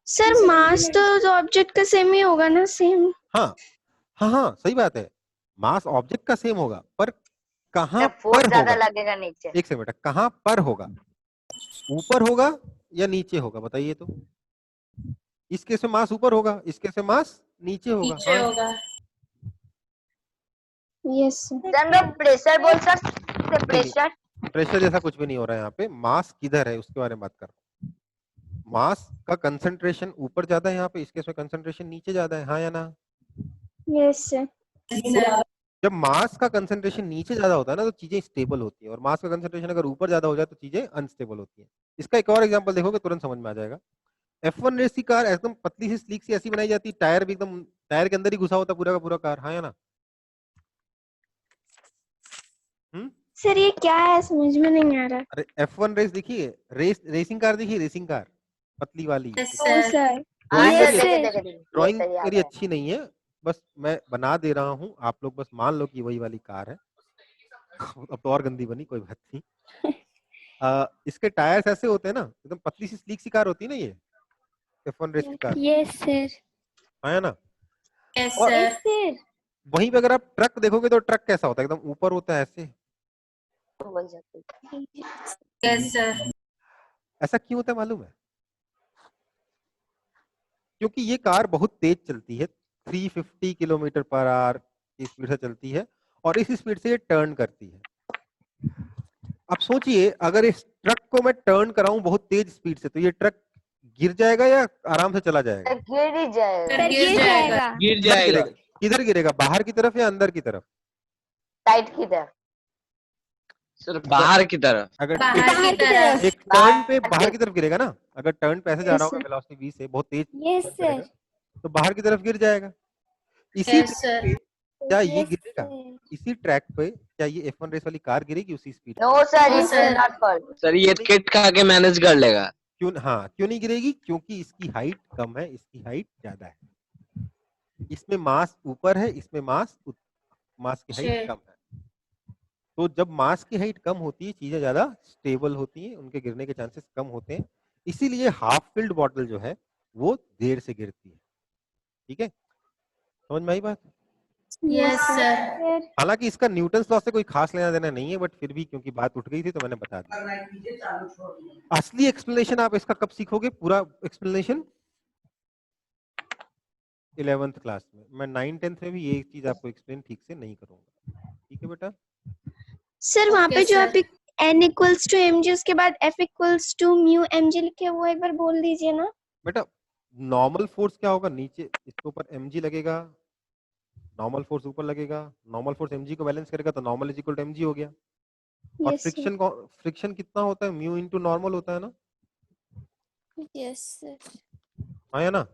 सर मास तो ऑब्जेक्ट का सेम ही होगा ना, सेम। हाँ हाँ हाँ, सही बात है, मास ऑब्जेक्ट का सेम होगा, पर कहाँ फोर्स पर ज्यादा होगा? लगेगा नीचे। एक सेकंड बेटा, कहाँ पर होगा? ऊपर होगा या नीचे होगा, बताइए तो। इस केस में मास ऊपर होगा, इस केस में मास नीचे होगा, नीचे हाँ? होगा। यस सर प्रेशर बोल सर, प्रेशर। प्रेशर जैसा कुछ भी नहीं हो रहा है यहाँ पे, मास किधर है उसके बारे में बात कर रहा हूँ। मास का कंसंट्रेशन ऊपर ज्यादा है यहाँ पे, इस केस में कंसंट्रेशन नीचे ज्यादा है, हाँ या ना? Yes sir. जब मास का कंसंट्रेशन नीचे ज्यादा होता है ना तो चीजें स्टेबल होती है, और मास का कंसंट्रेशन अगर ऊपर ज्यादा हो जाए तो चीजें अनस्टेबल होती है। इसका एक और एग्जांपल देखोगे तुरंत समझ में आ जाएगा। F1 रेस की कार एकदम पतली सी स्लीक सी ऐसी बनाई जाती है, टायर भी एकदम टायर के अंदर ही घुसा होता पूरा का पूरा कार, हाँ या ना? सर ये क्या है, समझ में नहीं आ रहा। अरे F1 रेस देखिए, रेसिंग कार देखिए, रेसिंग कार पतली वाली। Yes, ओ sir. सर। ड्राइंग Yes, मेरी sir. ड्राइंग मेरी अच्छी नहीं है, बस मैं बना दे रहा हूँ, आप लोग बस मान लो कि वही वाली कार है। अब तो और गंदी बनी, कोई बात नहीं। इसके टायर्स ऐसे होते हैं ना, एकदम पतली सी स्लीक सी कार होती है ना, ये F1 रेस की कार, यस सर। है ना। Yes, और sir. Yes sir. वहीं पे अगर आप ट्रक देखोगे तो ट्रक कैसा होता है, एकदम ऊपर होता है ऐसे। Yes, sir. ऐसा क्यों होता है मालूम है? क्योंकि ये कार बहुत तेज चलती है, 350 किलोमीटर पर आवर की स्पीड से चलती है, और इस स्पीड से ये टर्न करती है। अब सोचिए, अगर इस ट्रक को मैं टर्न कराऊं बहुत तेज स्पीड से, तो ये ट्रक गिर जाएगा या आराम से चला जाएगा? गिर ही जाएगा। सर गिर जाएगा। गिर किधर जाएगा। गिरेगा? किधर गिरेगा, बाहर की तरफ या अंदर की तरफ? साइड की तरफ। सर बाहर की तरफ। अगर बाहर की तरफ. एक टर्न पे बाहर की तरफ गिरेगा ना, अगर टर्न पे ऐसे जा Yes, रहा होगा sir. वेलोसिटी 20 से बहुत तेज यस turn सर। करेगा, तो बाहर की तरफ गिर जाएगा। इसी Yes, ट्रैक sir. पे क्या ये यस गिरेगा? सर। इसी ट्रैक पे क्या ये F1 रेस वाली कार गिरेगी उसी speed? No sir, No, it sir. Will not fall. Sir ये किट खा के मैनेज कर लेगा। क्यों? हाँ, क्यों नहीं गिरेगी? क्योंकि इसकी हाइट कम है, इसकी हाइट ज्यादा है। इसमें मास ऊपर है, इसमें मास की हाइट Sure. कम है। तो जब मास की हाइट कम होती है, चीजें ज्यादा स्टेबल होती हैं, उनके गिरने के चांसेस कम होते हैं। इसीलिए हाफ फिल्ड बॉटल जो है वो देर से गिरती है। ठीक है, समझ में आई बात? Yes, sir. सर। हालांकि इसका न्यूटन्स लॉ से कोई खास लेना देना नहीं है, बट फिर भी क्योंकि बात उठ गई थी तो मैंने बता दिया। असली एक्सप्लेनेशन आप इसका कब सीखोगे? पूरा एक्सप्लेनेशन 11th क्लास में। मैं 9th 10th में भी ये चीज आपको एक्सप्लेन ठीक से नहीं करूंगा। ठीक है बेटा? सर वहाँ Okay, पे जो sir. आप n इक्वल्स टू mg उसके बाद f equals to mu mg लिखे वो एक बार बोल दीजिए ना। बेटा नॉर्मल फोर्स क्या होगा? नीचे इसके ऊपर mg लगेगा, नॉर्मल फोर्स ऊपर लगेगा, नॉर्मल फोर्स mg को बैलेंस करेगा, तो normal is equal to mg हो गया। और यस सर। फ्रिक्शन कितना होता है? म्यू इनटू नॉर्मल होता है ना, यस सर। आया ना।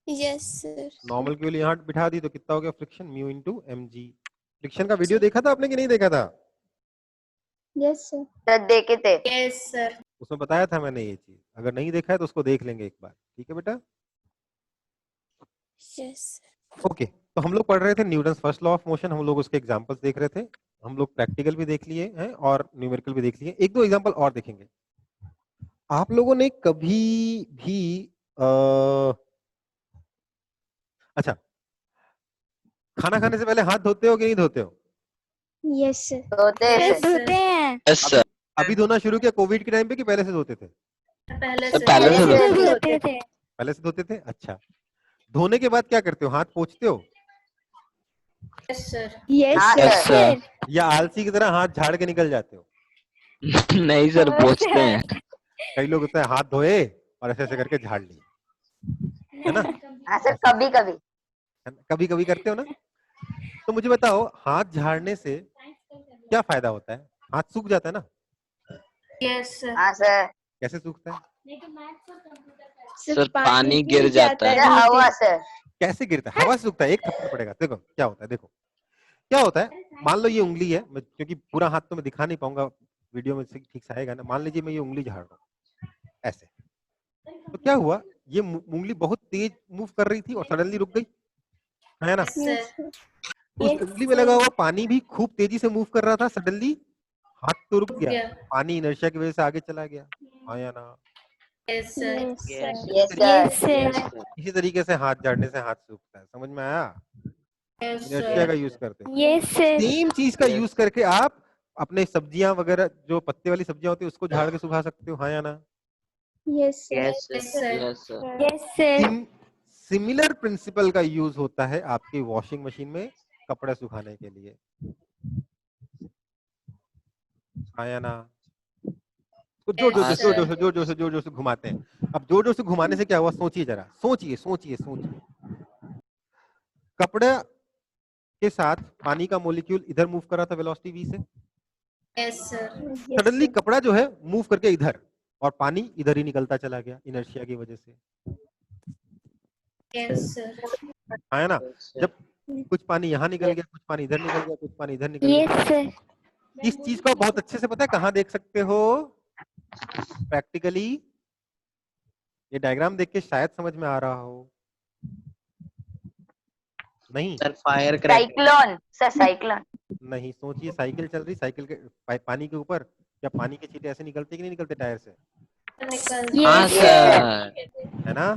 Yes sir. नॉर्मल के लिए यहाँ बिठा दी तो कितना हो गया? Friction mu into mg। Friction का वीडियो देखा था आपने कि नहीं देखा था? Yes sir. सर देखे थे। Yes, sir. उसमें बताया था मैंने ये चीज, अगर नहीं देखा है तो उसको देख लेंगे एक बार। ठीक है बेटा? यस। ओके, तो हम लोग पढ़ रहे थे Newton's first law of motion, हम लोग उसके एग्जांपल्स देख रहे थे। हम लोग प्रैक्टिकल भी देख लिए हैं और न्यूमेरिकल भी देख लिए। एक दो एग्जांपल और देखेंगे। आप लोगों ने कभी भी अच्छा, खाना खाने से पहले हाथ धोते हो कि नहीं धोते हो? Yes sir. होते हैं Yes, सर। sir. धोते हैं। Yes sir. अभी धोना शुरू किया कोविड के टाइम पे कि पहले से धोते थे? पहले सर से. पहले से पहले धोते से धोते थे। पहले से धोते थे। अच्छा, धोने के बाद क्या करते हो? हाथ पोंछते हो Yes, sir. यस हाँ, यस सर। सर। या आलसी की तरह हाथ झाड़ के निकल जाते हो? नहीं सर पूछते हैं। कई लोग होता है हाथ धोए और ऐसे ऐसे करके झाड़ लिए, है ना? हाँ सर, कभी कभी। कभी कभी करते हो ना। तो मुझे बताओ, हाथ झाड़ने से क्या फायदा होता है? हाथ सूख जाता है ना? Yes, sir. हाँ सर। कैसे सूखता है? सर पानी गिर जाता है। सर हवा सर। कैसे गिरता है? हवा से सूखता है? एक थप्पड़ पड़ेगा। देखो क्या होता है, देखो क्या होता है। मान लो ये उंगली है, क्योंकि पूरा हाथ तो मैं दिखा नहीं पाऊंगा, वीडियो में ठीक से आएगा ना। मान लीजिए मैं ये उंगली झाड़ रहा हूँ ऐसे, तो क्या हुआ? ये उंगली बहुत तेज मूव कर रही थी और सडनली रुक गई, है ना? Yes, sir. उस उंगली में लगा हुआ पानी भी खूब तेजी से मूव कर रहा था, सडनली हाथ तो रुक गया, Yeah. पानी इनर्शिया की वजह से आगे चला गया, आया ना? Yes, sir. Yes sir. Yes sir. इसी तरीके से हाथ झाड़ने से हाथ सूखता है। समझ में आया? Yes, इनर्शिया का sir. यूज करते हैं। Yes sir. सेम चीज का यूज करके आप अपने सब्जियां वगैरह, जो पत्ते वाली सब्जियां होती है, उसको झाड़ के सुखा सकते हो, हाँ या ना? Yes sir. Yes Yes, sir. sir. Yes sir. Yes sir. Similar principle का यूज होता है आपकी वॉशिंग मशीन में कपड़े सुखाने के लिए, हाँ या ना? तो जोर जोर से Yes, जोर sir. जोर से जोर जोर से जोर जोर से घुमाते हैं। अब जोर जोर से घुमाने से क्या हुआ? सोचिए जरा, सोचिए सोचिए सोचिए। कपड़े के साथ पानी का मॉलिक्यूल इधर मूव कर रहा था वेलोसिटी v से, Yes, sir. सडनली कपड़ा जो है मूव करके इधर, और पानी इधर ही निकलता चला गया इनर्शिया की वजह से, Yes, sir. है ना? जब कुछ पानी यहाँ निकल गया, कुछ पानी इधर निकल गया, कुछ पानी इधर निकल गया। Yes sir. इस चीज को बहुत अच्छे से पता है कहाँ देख सकते हो? प्रैक्टिकली। ये डायग्राम देख के शायद समझ में आ रहा हो। नहीं sir fire cracker. Cyclone sir, cyclone. नहीं, सोचिए साइकिल चल रही, साइकिल के पानी के ऊपर क्या पानी के छींटे ऐसे निकलते कि नहीं निकलते टायर से, हाँ सर। है ना?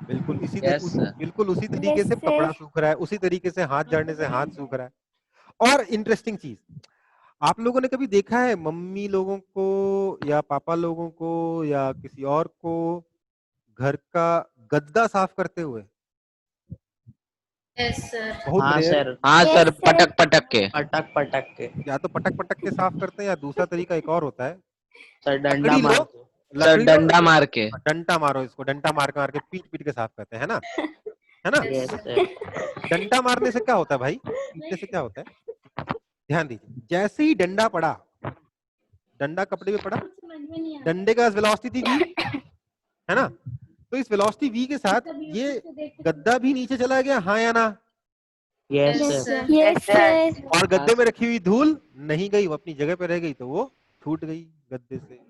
बिल्कुल इसी Yes, sir. बिल्कुल उसी तरीके से Yes, कपड़ा sir. सूख रहा है, उसी तरीके से हाथ जड़ने से हाथ सूख रहा है। और इंटरेस्टिंग चीज, आप लोगों ने कभी देखा है मम्मी लोगों को या पापा लोगों को या किसी और को घर का गद्दा साफ करते हुए? Yes sir. बहुत हाँ रेयर। सर, हाँ Yes, सर, sir. पटक पटक के। पटक पटक के। या तो पटक पटक के साफ करते हैं या दूसरा तरीका एक और होता है, सर डंडा लकड़ी लो, मार के। सर लकड़ी लो, डंडा मार के। डंडा मारो, इसको डंडा मार के पीट पीट के साफ करते हैं, है ना? है ना? Yes sir. डंडा मारने से क्या होता है भाई, पीटने से क्या होता है? ध्यान दीजिए, जैसे ही डंडा पड़ा, डंडा कपड़े पे पड़ा, डंडे का वेलोसिटी v, है ना? तो इस वेलोसिटी v के साथ ये गद्दा भी नीचे चला गया, हाँ या ना? Yes yes sir. Sir. Yes, sir. और गद्दे में रखी हुई धूल नहीं गई, वो अपनी जगह पे रह गई, तो वो छूट गई गद्दे से।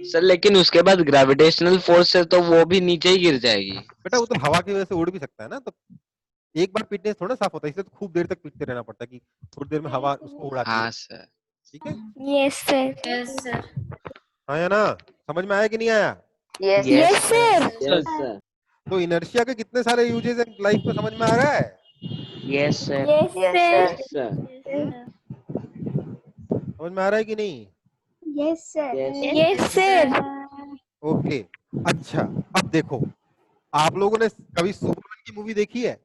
सर लेकिन उसके बाद ग्रेविटेशनल फोर्स से तो वो भी नीचे ही गिर जाएगी। बेटा वो तो हवा की वजह से उड़ भी सकता है ना, तो एक बार पीटने से थोड़ा साफ होता है, इसलिए तो खूब देर तक पीटते रहना पड़ता है कि थोड़ी देर में हवा उसको उड़ाती है, हाँ सर। ठीक है? Yes, sir. Yes sir. हाँ या ना? समझ में आया कि नहीं आया? Yes Yes, sir. Yes sir. तो इनर्शिया के कितने सारे यूजेस हैं लाइफ में, समझ में आ रहा है? Yes sir. Yes, yes sir. Sir. समझ में आ रहा है कि नहीं? Yes, sir. Yes. Yes, sir. Okay, अच्छा अब देखो, आप लोगों ने कभी सुपरमैन की मूवी देखी है?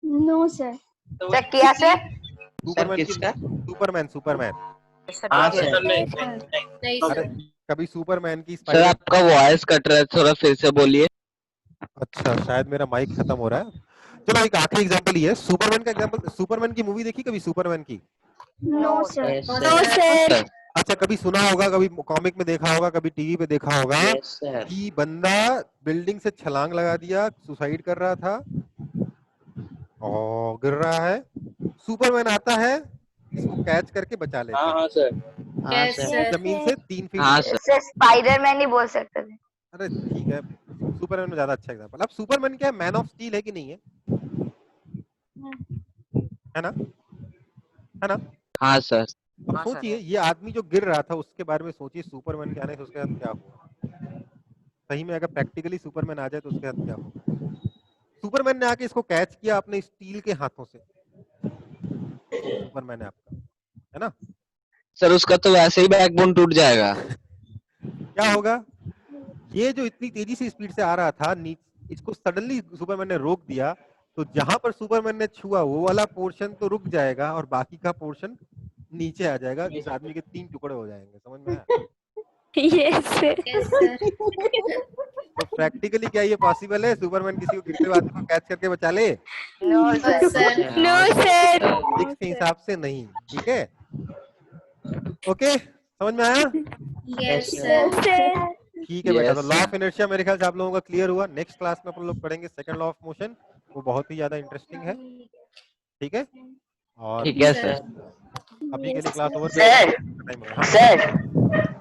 No, sir. सर क्या सर? सुपरमैन की, किसका? Superman, Superman. हाँ सर। नहीं अरे सर। कभी सुपरमैन की सर स्पाइडर, आपका वॉइस कट रहा है, थोड़ा फिर से बोलिए। अच्छा शायद मेरा माइक खत्म हो रहा है। चलो एक आखिरी एग्जांपल ही है, सुपरमैन का एग्जांपल। सुपरमैन की मूवी देखी कभी, सुपरमैन की? No, sir. Yes No, No, sir. sir. अच्छा कभी सुना होगा, कभी कॉमिक में देखा होगा, कभी टीवी पे देखा होगा यस सर। कि बंदा बिल्डिंग से छलांग लगा दिया, सुसाइड कर रहा था और गिर रहा है, सुपरमैन आता है, इसको कैच करके बचा लेता है हाँ सर। हाँ यस सर। सर। जमीन से 3 फीट हाँ ऊपर। सर। सर स्पाइडरमैन ही बोल सकते थे। अरे ठीक है, सुपरमैन में ज्यादा अच्छा एग्जांपल। अब सुपरमैन क्या है, मैन ऑफ स्टील है कि नहीं है? है ना? है ना? हाँ सर। अब सोचिए ये आदमी जो गिर रहा था उसके बारे में सोचिए, सुपरमैन के आने से उसके साथ क्या हुआ। सही में अगर प्रैक्टिकली सुपरमैन आ जाए तो उसके साथ क्या होगा। सुपरमैन ने आके इसको कैच किया अपने स्टील के हाथों से, सुपरमैन है आपका, है ना? सर उसका तो वैसे ही बैकबोन टूट जाएगा। क्या होगा, ये जो इतनी तेजी से स्पीड से आ रहा था, इसको सडनली सुपरमैन ने रोक दिया, तो जहां पर सुपरमैन ने छुआ वो वाला पोर्शन तो रुक जाएगा और बाकी का पोर्शन नीचे आ जाएगा, जिस आदमी के 3 टुकड़े हो जाएंगे। समझ में आया? Yes, sir. Yes sir. तो प्रैक्टिकली क्या ये पॉसिबल है, सुपरमैन किसी को गिरते हुए आदमी को कैच करके बचा ले? No sir. Sir. No, sir. Physics के हिसाब से नहीं, ठीक है? ओके, समझ में आया? Yes Yes, sir. sir. ठीक है बेटा, तो Yes, law sir. Of inertia मेरे ख्याल से आप लोगों का क्लियर हुआ। नेक्स्ट क्लास में अपन लोग पढ़ेंगे सेकंड लॉ ऑफ मोशन, वो बहुत ही ज्यादा इंटरेस्टिंग है, ठीक है? और ठीक है सर। अभी के लिए क्लास ओवर। सर टाइम हो गया। हाँ। सर